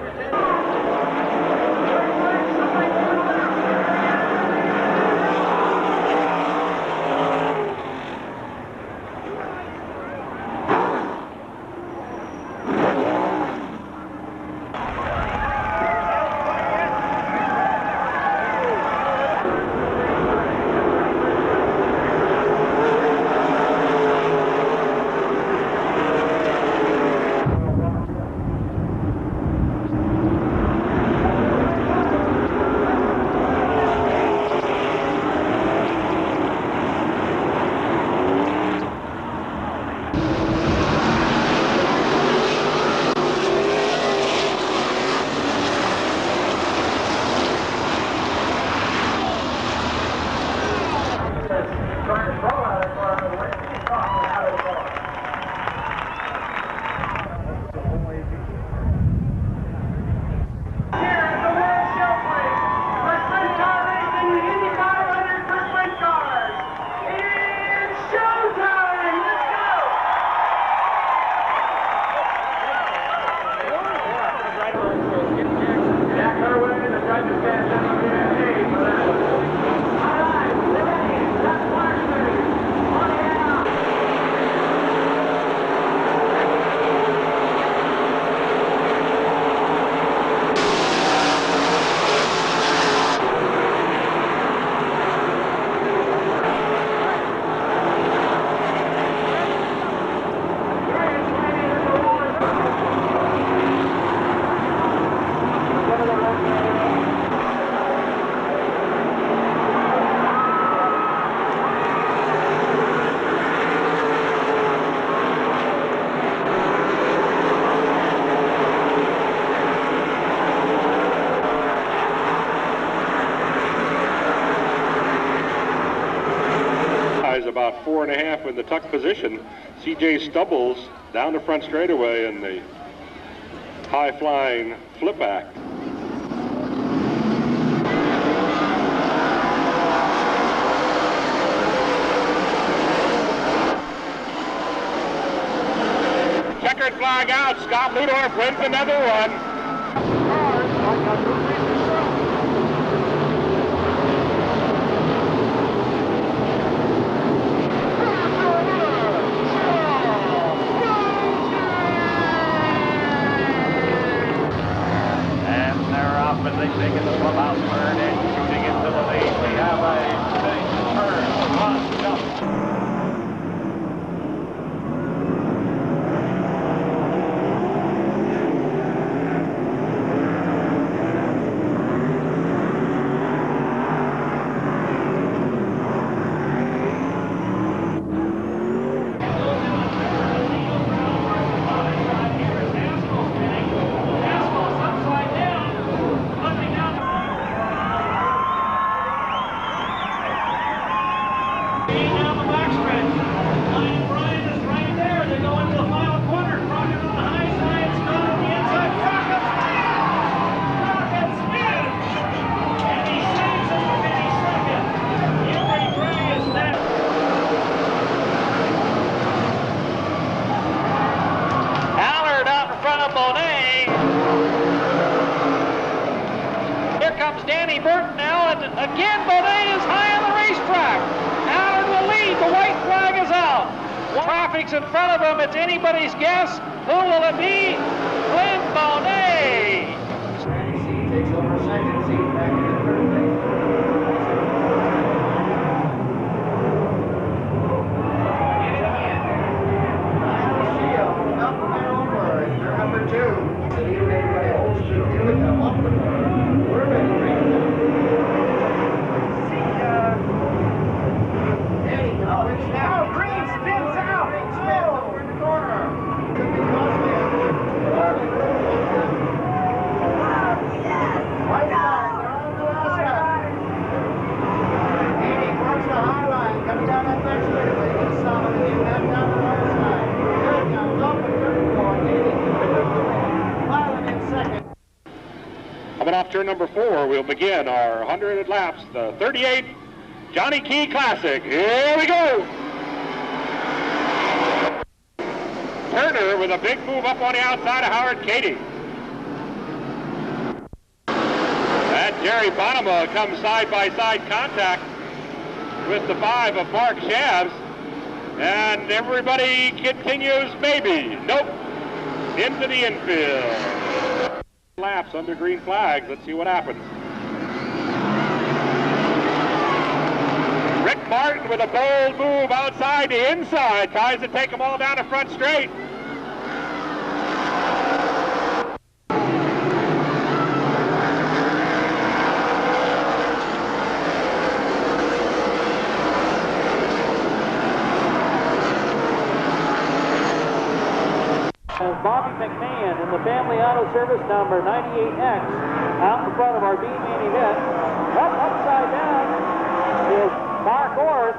about 4.5 in the tuck position. CJ stumbles down the front straightaway in the high-flying flip act. Checkered flag out. Scott Ludorf wins another one. As they take in the clubhouse turn and shooting into the lead. We have a turn, run, jump. Again, Bonet is high on the racetrack. Allard will lead. The white flag is out. Traffic's in front of him. It's anybody's guess. Who will it be? Glenn Bonet. Takes over second seat back in the third place. Up and over. They're number 2. So you everybody holds to really come up with them. We're ready to bring them. Oh, Green spins out. Green spins over in the corner. Could be costly. White line, they're on the outside. And he marks the high line, coming down that back straightaway. He's solid again, back down the other side. Here he comes, up at 34. Danny Pilot in second. Coming off turn number 4, we'll begin our 100 laps, the 38 Johnny Key Classic. Here we go. Turner with a big move up on the outside of Howard Cady. And Jerry Bonema comes side-by-side contact with the 5 of Mark Shabs. And everybody continues maybe. Nope. Into the infield. Laps under green flags. Let's see what happens. Rick Martin with a bold move outside to inside. Tries to take them all down the front straight. Bobby McMahon in the Family Auto Service number 98X out in front of our B-main event. Up upside down is Mark Orth.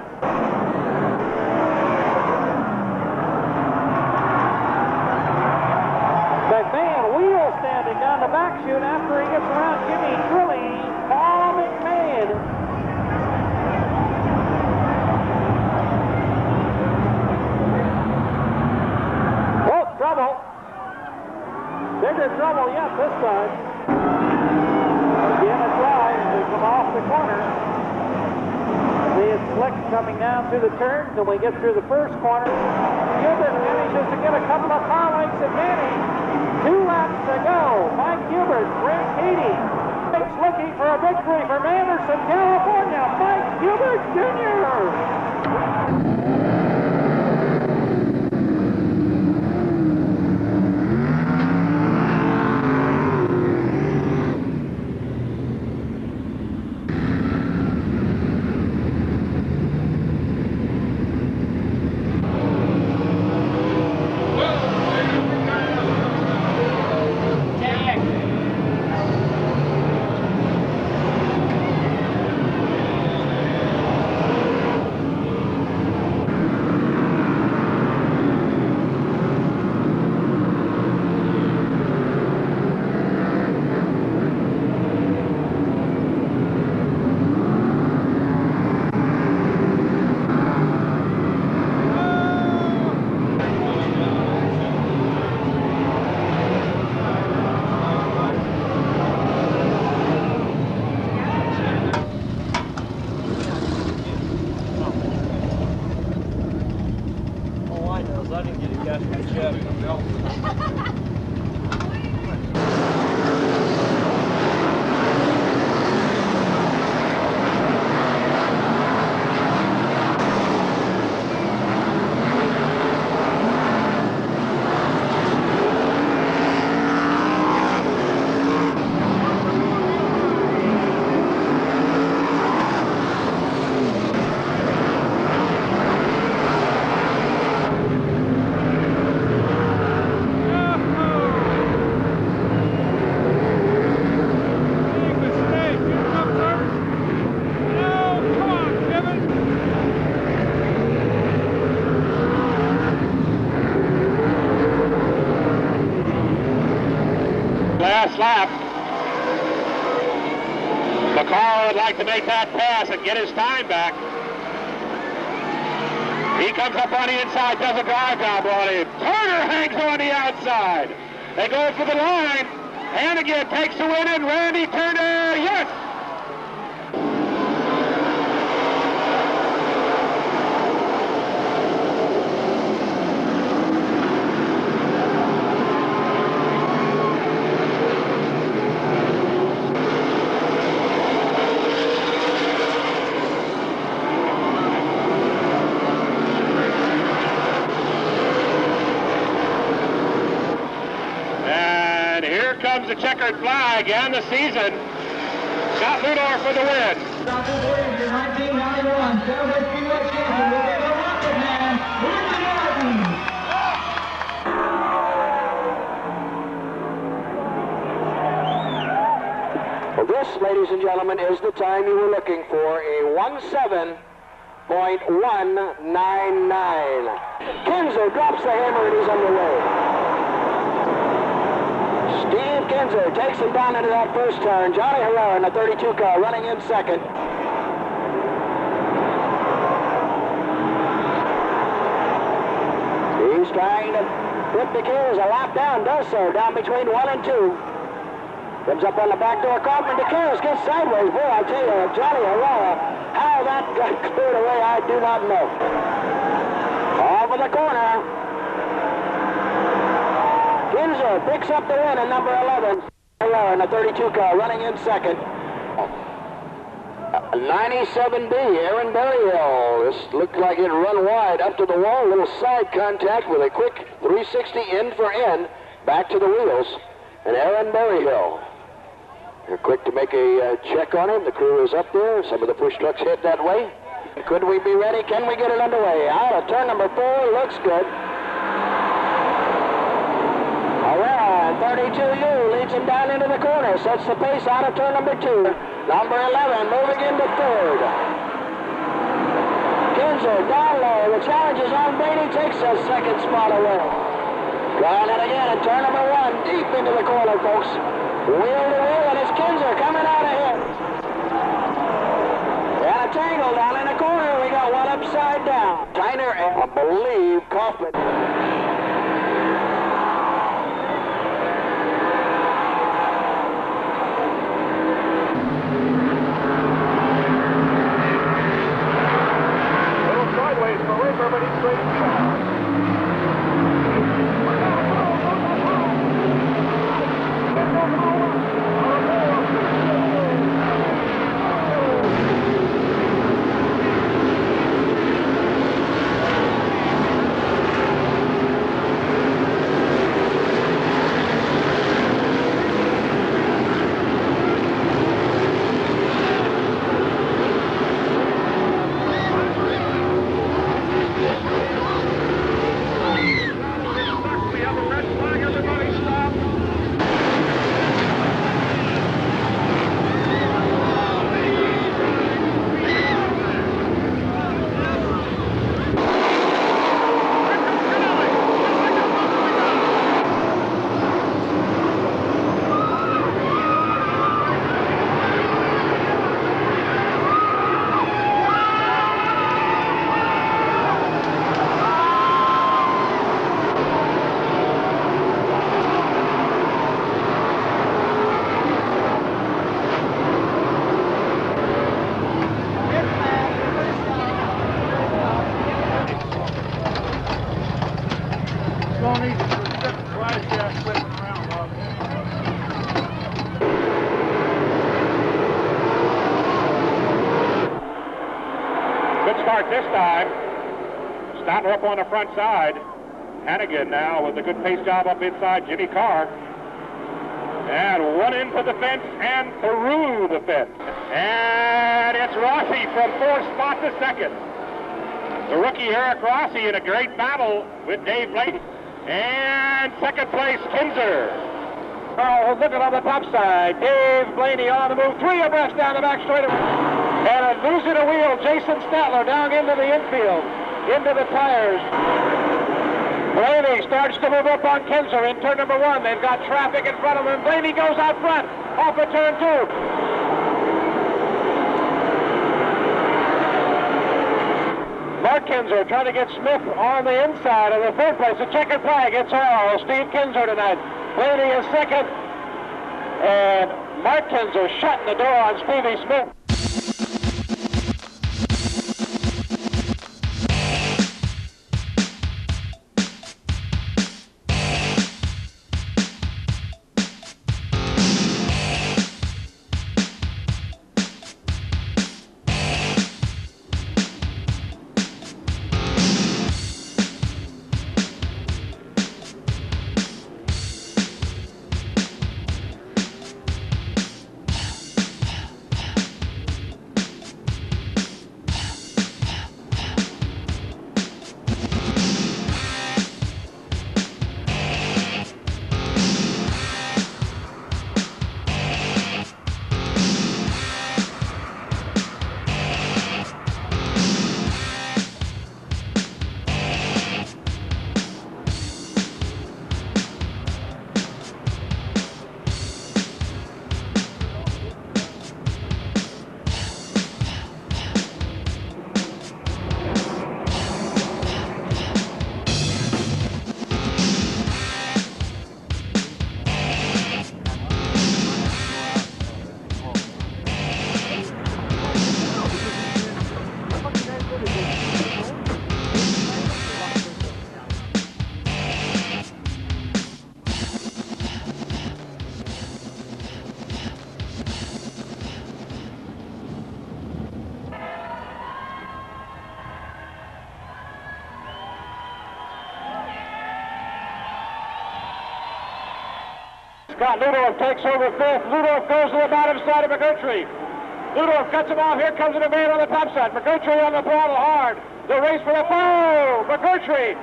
McMahon wheel standing down the back chute after he gets around Jimmy Trilling. Paul McMahon. Trouble. Bigger trouble yet this time. Again a drive as we come off the corner. See it slick coming down through the turns, and we get through the first corner. Gilbert manages to get a couple of car lengths advantage. 2 laps to go. Mike Gilbert, Brent Cady. It's looking for a victory from Anderson, California. Mike Gilbert Jr. knows. I didn't get a gas to check. Last lap. McCall would like to make that pass and get his time back. He comes up on the inside, does a drive job on him. Turner hangs on the outside. They go for the line. Hannigan takes the win, and Randy Turner, yes! Comes the checkered flag and the season. Scott Ludor for the win. Your 1991 Celebrate Speedway champion will be the Rocket Man, Ricky Martin. Well, this, ladies and gentlemen, is the time you were looking for, a 17.199. Kinzer drops the hammer and he's underway. Steve Kinzer takes him down into that first turn. Johnny Herrera in the 32 car running in second. He's trying to put DeCares a lap down, does so, down between 1 and 2. Comes up on the back door. Kaufman, DeCares gets sideways. Boy, I tell you, Johnny Herrera, how that got cleared away, I do not know. Off of the corner. Kinzer picks up the win in number 11. In the 32 car, running in second. 97B, Aaron Berryhill. This looked like it run wide up to the wall. Little side contact with a quick 360 end for end back to the wheels. And Aaron Berryhill. They're quick to make a check on him. The crew is up there. Some of the push trucks head that way. Could we be ready? Can we get it underway? Out of turn number 4, looks good. 32U leads him down into the corner, sets the pace out of turn number 2. Number 11 moving into third. Kinzer down low. The challenge is on Brady, takes a second spot away. Trying it again at turn number 1, deep into the corner, folks. Wheel to wheel, and it's Kinzer coming out ahead. And a tangle down in the corner. We got one upside down. Tyner and I believe Kaufman. don't need to set the drive shaft flipping around, Bob. Good start this time. Starting up on the front side. Hannigan now with a good pace job up inside Jimmy Carr. And one into the fence and through the fence. And it's Rossi from 4th spot to 2nd. The rookie Eric Rossi in a great battle with Dave Blaney. And 2nd place, Kinzer. Carl looking on the top side. Dave Blaney on the move. 3 abreast down the back straightaway. And losing a wheel, Jason Statler down into the infield. Into the tires. Blaney starts to move up on Kinzer in turn number 1. They've got traffic in front of them. Blaney goes out front off of turn 2. Mark Kinzer trying to get Smith on the inside of the 3rd place. The checkered flag, it's all Steve Kinzer tonight. Blaney is 2nd. And Mark Kinzer shutting the door on Stevie Smith. Scott Ludorf takes over 5th. Ludorf goes to the bottom side of McGurtry. Ludorf cuts him off. Here comes an evade on the top side. McGurtry on the throttle hard. The race for the McGurtry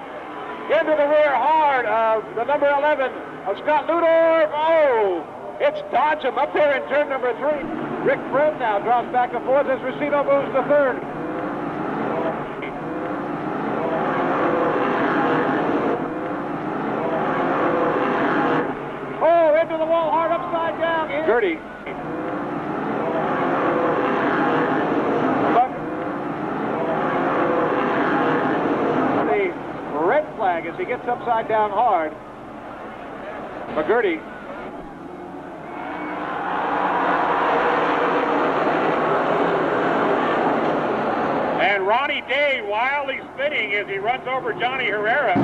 into the rear hard of the number 11 of Scott Ludorf. Oh, it's Dodgem up there in turn number 3. Rick Fred now drops back to 4th as Racino moves to 3rd. Into the wall, hard upside down. Gertie. The red flag as he gets upside down hard. McGurty. And Ronnie Day wildly spinning as he runs over Johnny Herrera.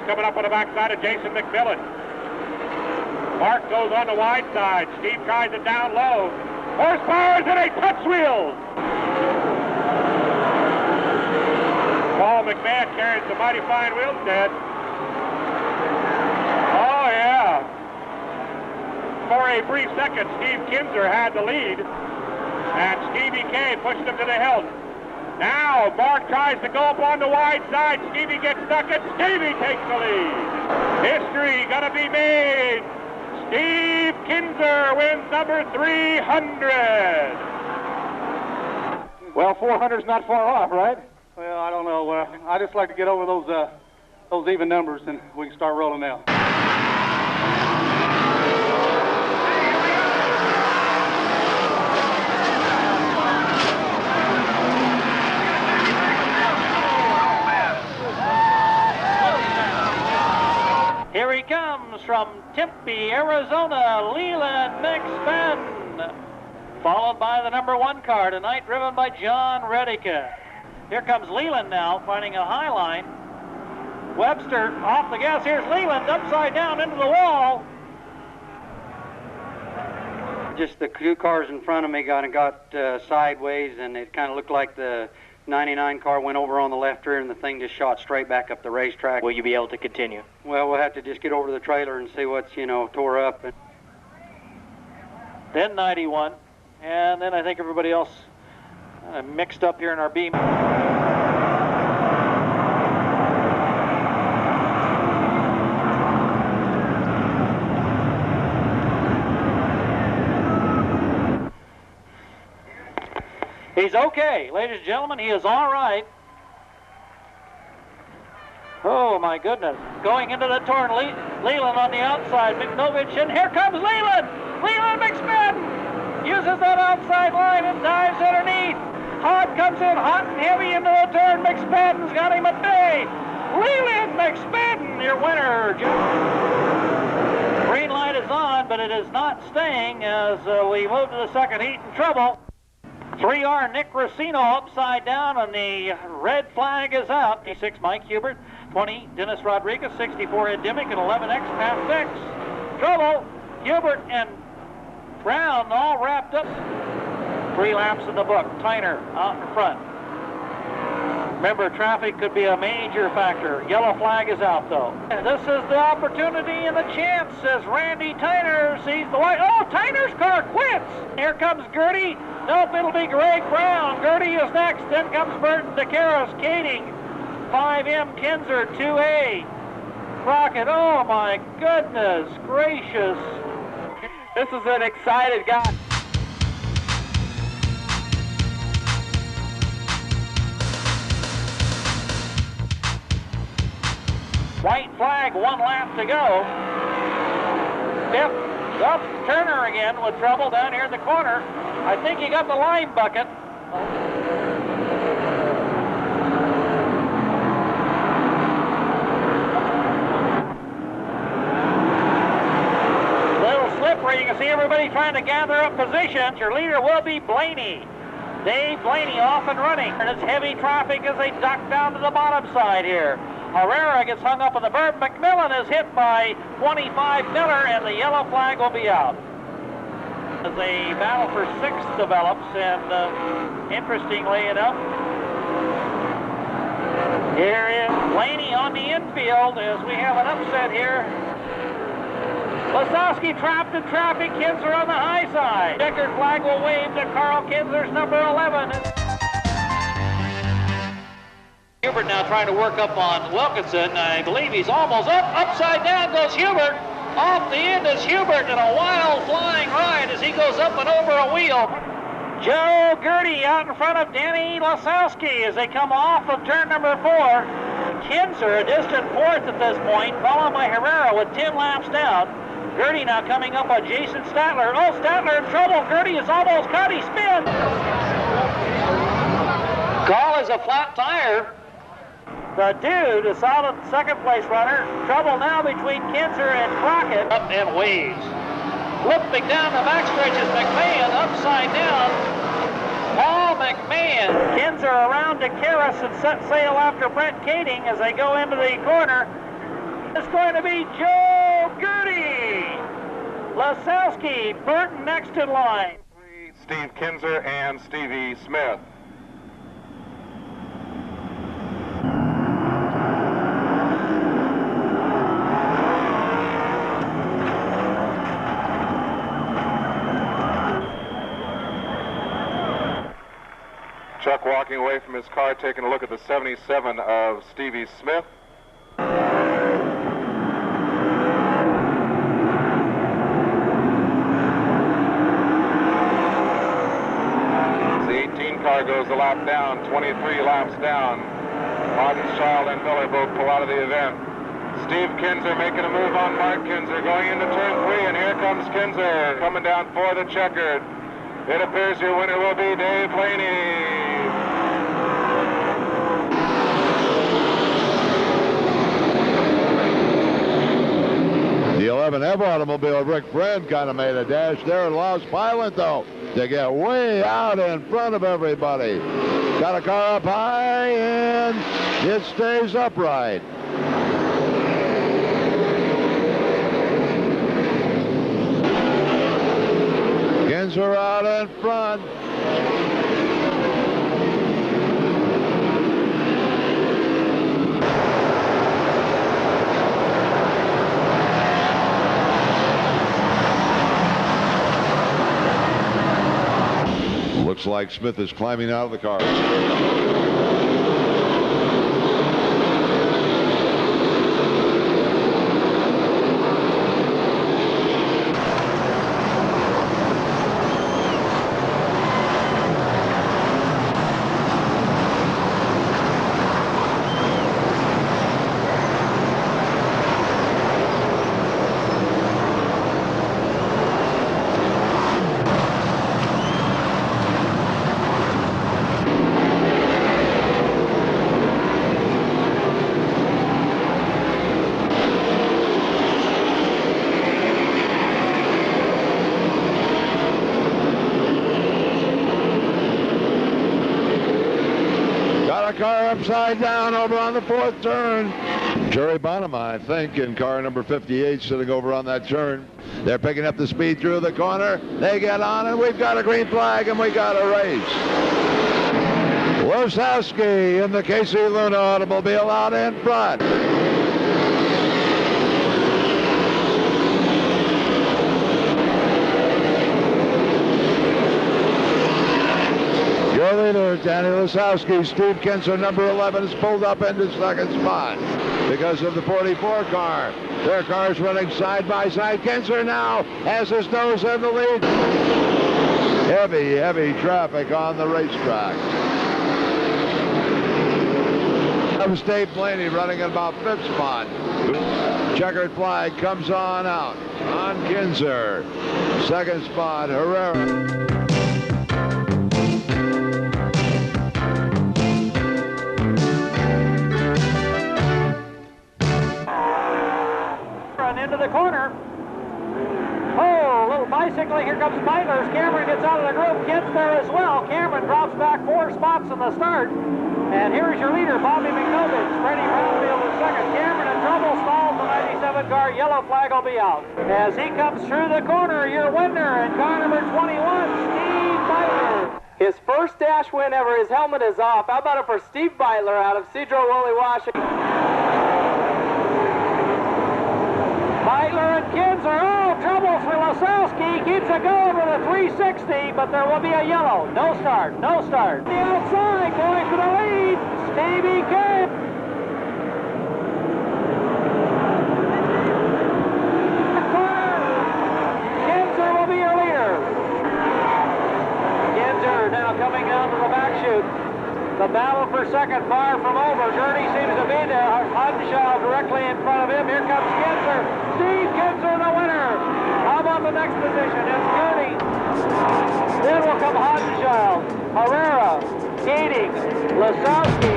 Coming up on the backside of Jason McMillan. Mark goes on the wide side. Steve tries it down low. Horsepower's in a touch wheel. Paul McMahon carries the mighty fine wheelstead. Oh, yeah. For a brief second, Steve Kinzer had the lead. And Stevie K pushed him to the hilt. Now, Mark tries to go up on the wide side. Stevie gets stuck, and Stevie takes the lead. History gonna be made. Steve Kinzer wins number 300. Well, 400's not far off, right? Well, I don't know. I just like to get over those even numbers, and we can start rolling out. comes from Tempe, Arizona, Leland McSpadden, followed by the number 1 car tonight, driven by John Redica. Here comes Leland now, finding a high line. Webster off the gas. Here's Leland upside down into the wall. Just the 2 cars in front of me got sideways, and it kind of looked like the 99 car went over on the left rear, and the thing just shot straight back up the racetrack. Will you be able to continue? Well, we'll have to just get over the trailer and see what's, tore up. Then 91, and then I think everybody else mixed up here in our beam. He's okay, ladies and gentlemen, he is all right. Oh my goodness, going into the turn, Leland on the outside, McNovich, and here comes Leland! Leland McSpadden uses that outside line and dives underneath. Hod comes in hot and heavy into the turn, McSpadden's got him at bay. Leland McSpadden, your winner. Green light is on, but it is not staying as we move to the second heat in trouble. 3R Nick Racino upside down, and the red flag is out. 26 Mike Hubert, 20 Dennis Rodriguez, 64 Ed Dimmick, and 11X Pat Fix. Trouble, Hubert and Brown all wrapped up. 3 laps in the book. Tyner out in front. Remember, traffic could be a major factor. Yellow flag is out, though. And this is the opportunity and the chance as Randy Tyner sees the light. Oh, Tyner's car quits. Here comes Gertie. Nope, it'll be Greg Brown. Gertie is next. Then comes Burton DeCaris, Kading. 5M Kinzer, 2A. Crockett, oh my goodness gracious. This is an excited guy. White flag, 1 lap to go. Step up, Turner again with trouble down here in the corner. I think he got the line bucket. Little slippery. You can see everybody trying to gather up positions. Your leader will be Blaney. Dave Blaney off and running. And it's heavy traffic as they duck down to the bottom side here. Herrera gets hung up in the berm. McMillan is hit by 25 Miller, and the yellow flag will be out. As a battle for 6th develops, and interestingly enough, here is Blaney on the infield as we have an upset here. Lasowski trapped in traffic, Kinzer on the high side. Checkered flag will wave to Carl Kinzer's number 11. Hubert now trying to work up on Wilkinson. I believe he's almost up. Upside down goes Hubert. Off the end is Hubert in a wild flying ride as he goes up and over a wheel. Joe Gertie out in front of Danny Lasowski as they come off of turn number 4. Kinzer a distant 4th at this point, followed by Herrera with 10 laps down. Gertie now coming up on Jason Statler. Oh, Statler in trouble. Gertie is almost cut. He spins. Call is a flat tire. The dude, a solid second place runner. Trouble now between Kinzer and Crockett. Up and waves. Flipping down the backstretch is McMahon upside down. Paul McMahon. Kinzer around to Karras and set sail after Brent Kading as they go into the corner. It's going to be Joe Gertie. Lasowski, Burton next in line. Steve Kinzer and Stevie Smith. Chuck walking away from his car, taking a look at the 77 of Stevie Smith. The 18 car goes a lap down, 23 laps down. Martinschild and Miller both pull out of the event. Steve Kinzer making a move on Mark Kinzer, going into turn 3, and here comes Kinzer coming down for the checkered. It appears your winner will be Dave Blaney. 7F automobile. Rick Friend kind of made a dash there and lost Pilot, though, to get way out in front of everybody. Got a car up high, and it stays upright. Kinzer out in front. Looks like Smith is climbing out of the car. Car upside down over on the 4th turn. Jerry Bonham, I think, in car number 58, sitting over on that turn. They're picking up the speed through the corner. They get on, and we've got a green flag, and we got a race. Losowski in the Casey Luna automobile out in front. Your leader, Danny Losowski. Steve Kinzer, number 11, is pulled up into second spot because of the 44 car. Their cars running side by side. Kinzer now has his nose in the lead. Heavy, heavy traffic on the racetrack. Dave Blaney running at about 5th spot. Checkered flag comes on out on Kinzer. 2nd spot, Herrera. Into the corner. Oh, a little bicycling. Here comes Beitler's. Cameron gets out of the group. Gets there as well. Cameron drops back 4 spots in the start. And here's your leader, Bobby McNovich. Freddie Brownfield in second. Cameron in trouble. Stalls the 97 car. Yellow flag will be out. As he comes through the corner, your winner in car number 21, Steve Beitler. His first dash win ever. His helmet is off. How about it for Steve Beitler out of Cedro Woolley, Washington? Beitler and Kinzer, oh, trouble for Losowski. Keeps it going with a 360, but there will be a yellow. No start, no start. The outside, going for the lead, Stevie K. Kinzer will be your leader. Kinzer now coming down to the back chute. The battle for second far from over. Gurney seems to be there. Hodenshaw directly in front of him. Here comes Kinzer. Steve Kinzer, the winner. How about the next position? It's Gurney. Then will come Hodenshaw, Herrera, Keating, Losowski.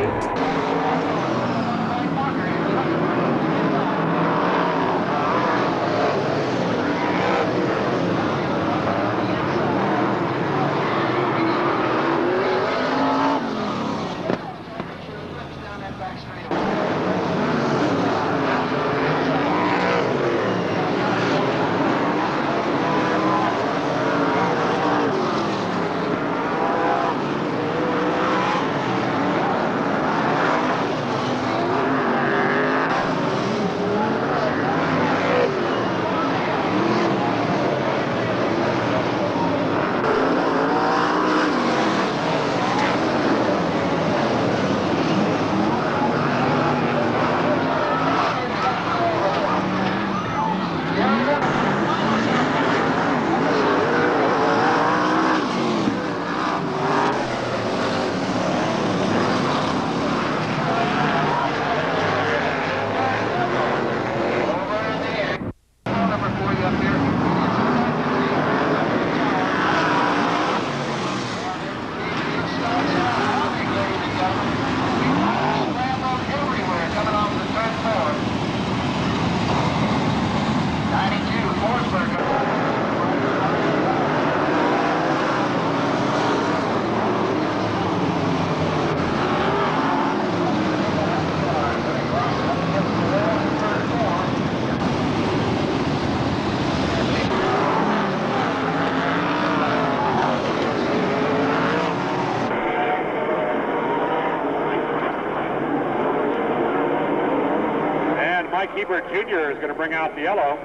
Mike Hebert Jr. is going to bring out the yellow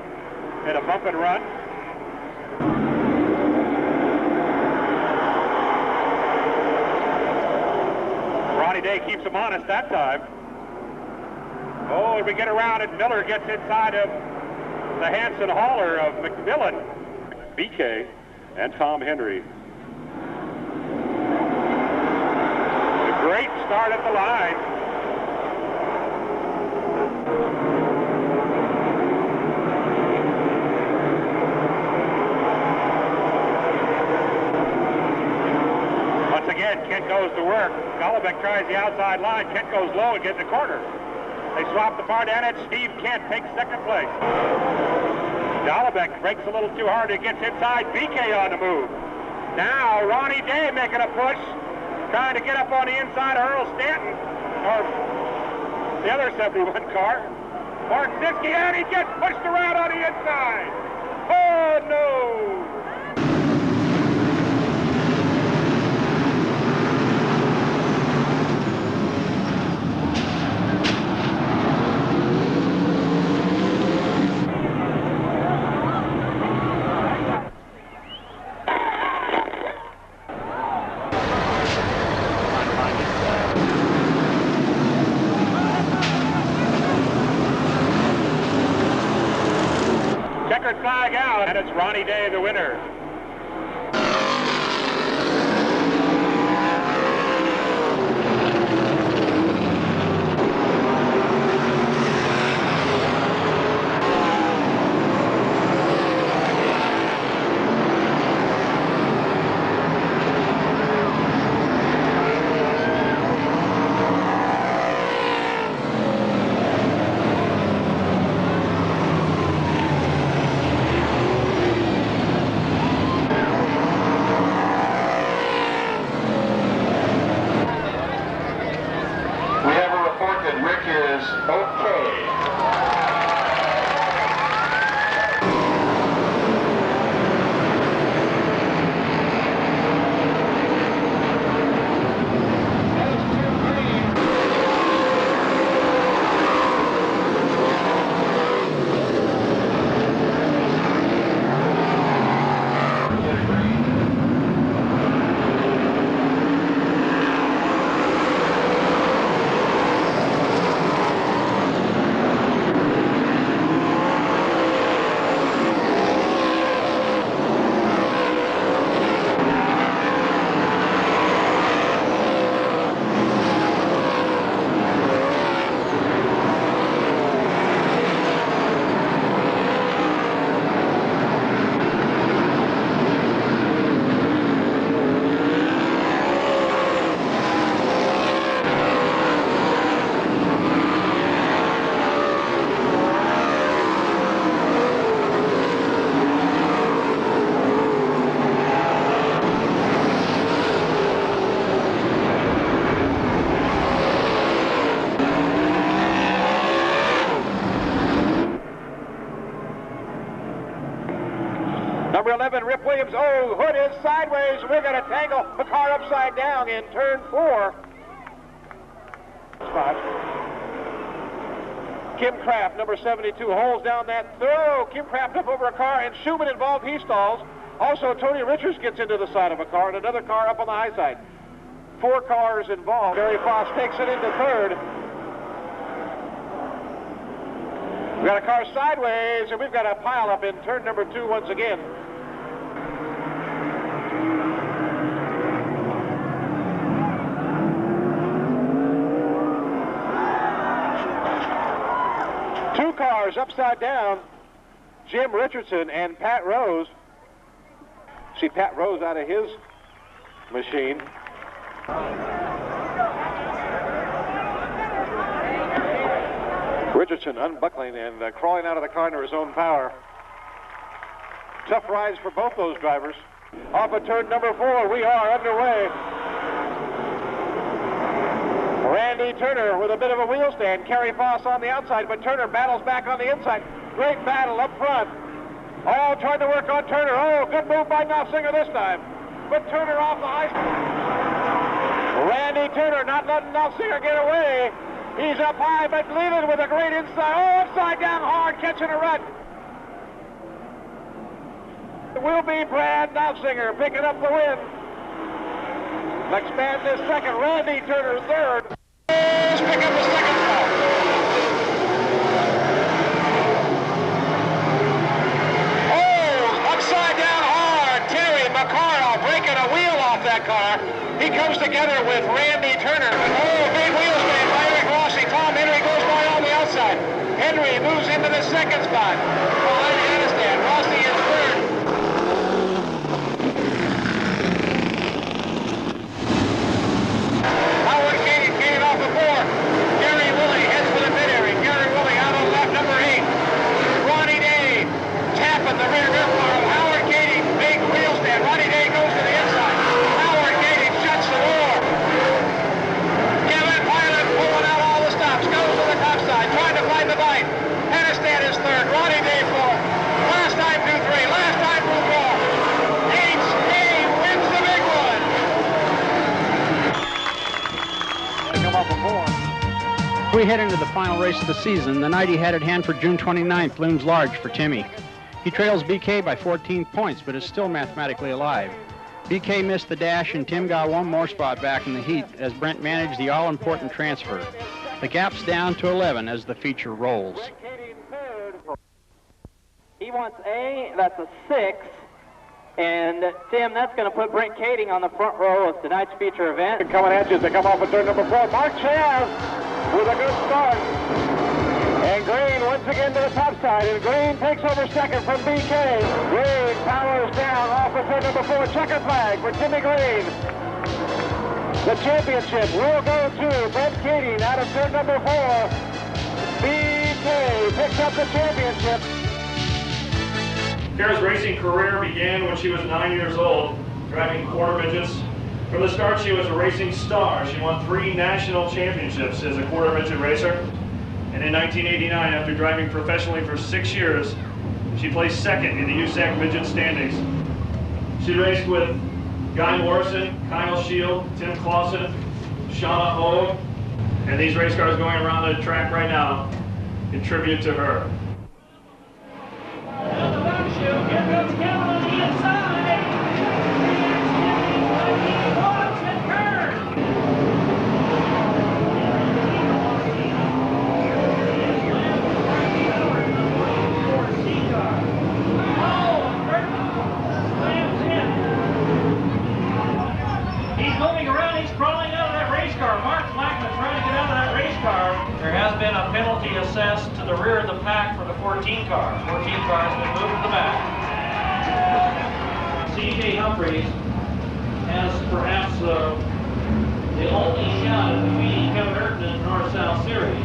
in a bump and run. Ronnie Day keeps him honest that time. Oh, and we get around and Miller gets inside of the Hanson hauler of McMillan, BK, and Tom Henry. A great start at the line. Once again, Kent goes to work. Golubeck tries the outside line. Kent goes low and gets the corner. They swap the far down it. Steve Kent takes second place. Golubeck breaks a little too hard. It gets inside. BK on the move. Now Ronnie Day making a push, trying to get up on the inside of Earl Stanton, or the other 71 car. Mark Siski, and he gets pushed around on the inside. Oh no! Checkered flag out, and it's Ronnie Day, the winner. Number 11, Rip Williams. Oh, hood is sideways. We're going to tangle the car upside down in turn 4. Spot. Kim Kraft, number 72, holds down that throw. Kim Kraft up over a car, and Schumann involved. He stalls. Also, Tony Richards gets into the side of a car, and another car up on the high side. 4 cars involved. Barry Foss takes it into third. We've got a car sideways, and we've got a pile up in turn number 2 once again. Two cars upside down. Jim Richardson and Pat Rose. See Pat Rose out of his machine. Richardson unbuckling and crawling out of the car under his own power. Tough rides for both those drivers. Off of turn number 4, we are underway. Randy Turner with a bit of a wheel stand. Kerry Foss on the outside, but Turner battles back on the inside. Great battle up front. All trying to work on Turner. Oh, good move by Knopfsinger this time. But Turner off the high. Randy Turner not letting Knopfsinger get away. He's up high, but leaving with a great inside. Oh, upside down hard, catching a rut. It will be Brad Knopfsinger picking up the win. McSpann is second. Randy Turner third. Let's pick up the second spot. Oh, upside down hard. Terry McCarl breaking a wheel off that car. He comes together with Randy Turner. Oh, big wheel spin by Eric Rossi. Tom Henry goes by on the outside. Henry moves into the second spot. Behind Aniston. Rossi is third. Howard Kane off the four. Gary Woolley heads for the pit area. Gary Woolley out on lap number 8. Ronnie Day tapping the rear dirt bar of Howard Kane. Big wheel stand. Ronnie Day goes to the inside. Howard Kane shuts the door. Kevin Pilot pulling out all the stops. Goes to the top side. Trying to find the bite. Aniston is third. Ronnie Day fourth. Last time 2-3. Last time move off. H.A. wins the big one. We head into the final race of the season. The night he had at hand for June 29th looms large for Timmy. He trails BK by 14 points, but is still mathematically alive. BK missed the dash, and Tim got one more spot back in the heat as Brent managed the all-important transfer. The gap's down to 11 as the feature rolls. He wants A, that's a 6. And, Tim, that's going to put Brent Kading on the front row of tonight's feature event. Coming at you as they come off of turn number 4. Mark Chaz with a good start. And Green once again to the top side. And Green takes over second from BK. Green powers down off of turn number 4. Checker flag for Timmy Green. The championship will go to Brent Kading out of turn number 4. BK picks up the championship. Kara's racing career began when she was 9 years old, driving quarter midgets. From the start, she was a racing star. She won 3 national championships as a quarter midget racer. And in 1989, after driving professionally for 6 years, she placed second in the USAC midget standings. She raced with Guy Morrison, Kyle Shield, Tim Clausen, Shauna Hogue, and these race cars going around the track right now contribute to her. Here goes Kevin on the inside. Walks and turns. He's moving around. He's crawling out of that race car. Mark Blackman trying to get out of that race car. There has been a penalty assessed to the rear of the pack for the 14 car. 14 car has been moved to the back. C.J. Humphreys has perhaps the only shot at defeating Kevin Urton in the North-South Series.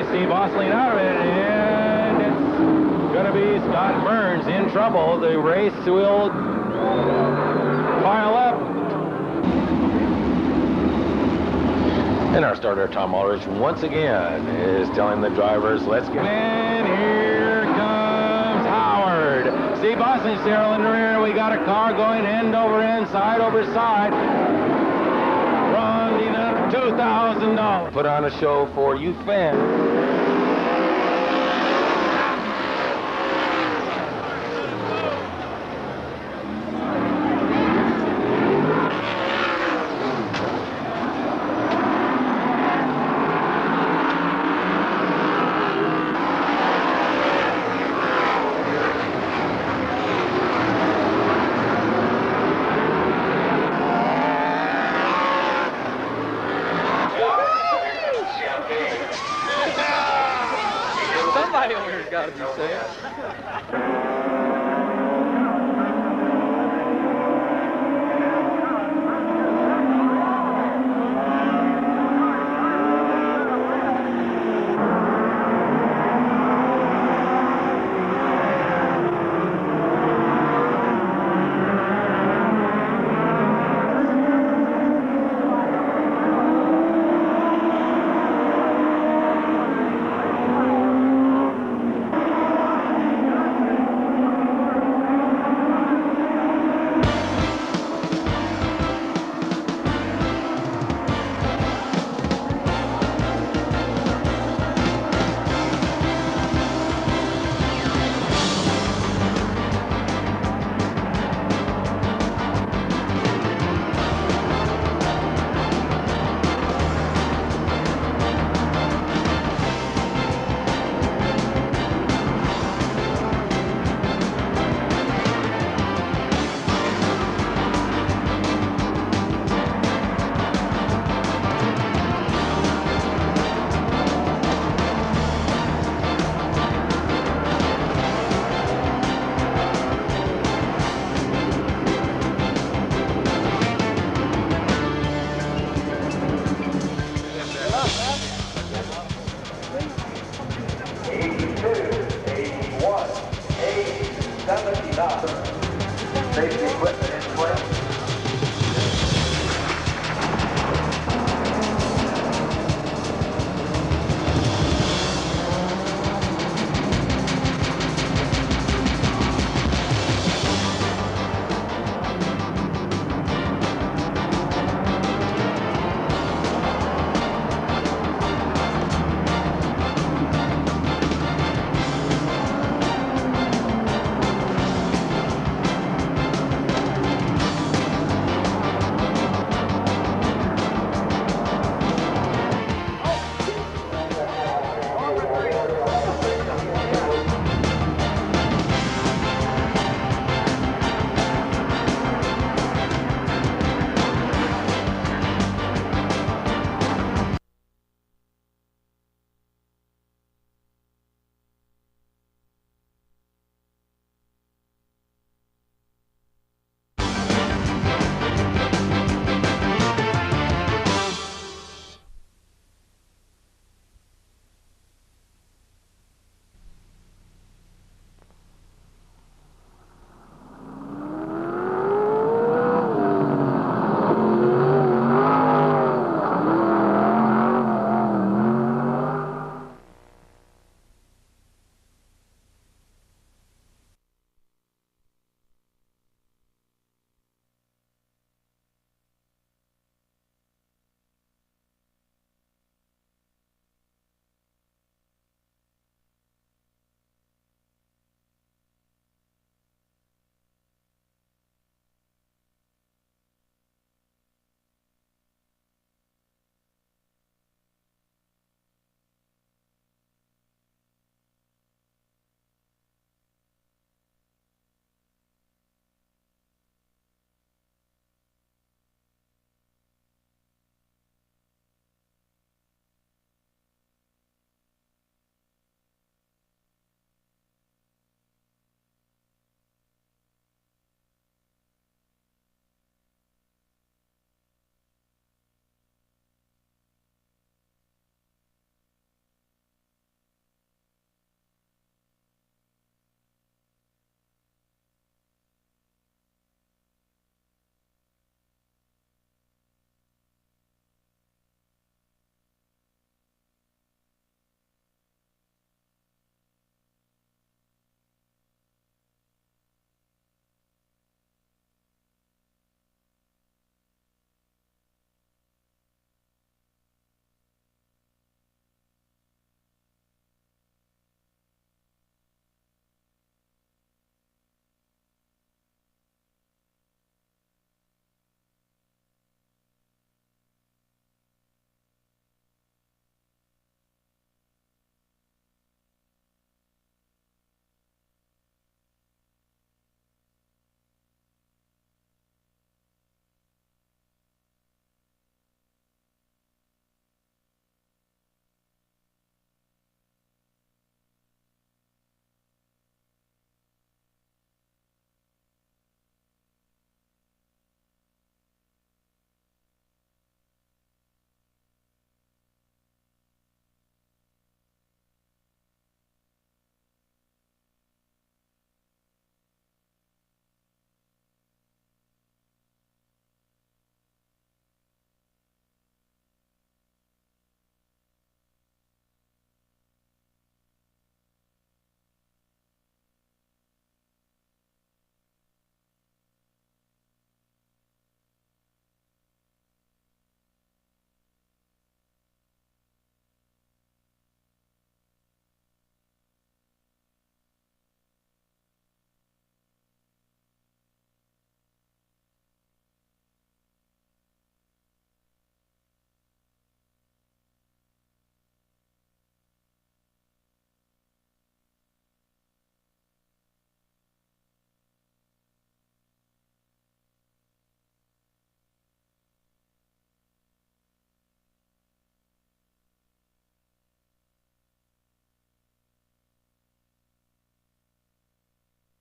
see Steve Osling out of it, and it's going to be Scott Burns in trouble. The race will pile up. And our starter, Tom Ulrich, once again is telling the drivers, let's get in. Here comes Howard. Steve Osling still in the rear. We got a car going end over end, side over side. Ron Dina, $2,000. Put on a show for you fans. Somebody over here's got to be safe.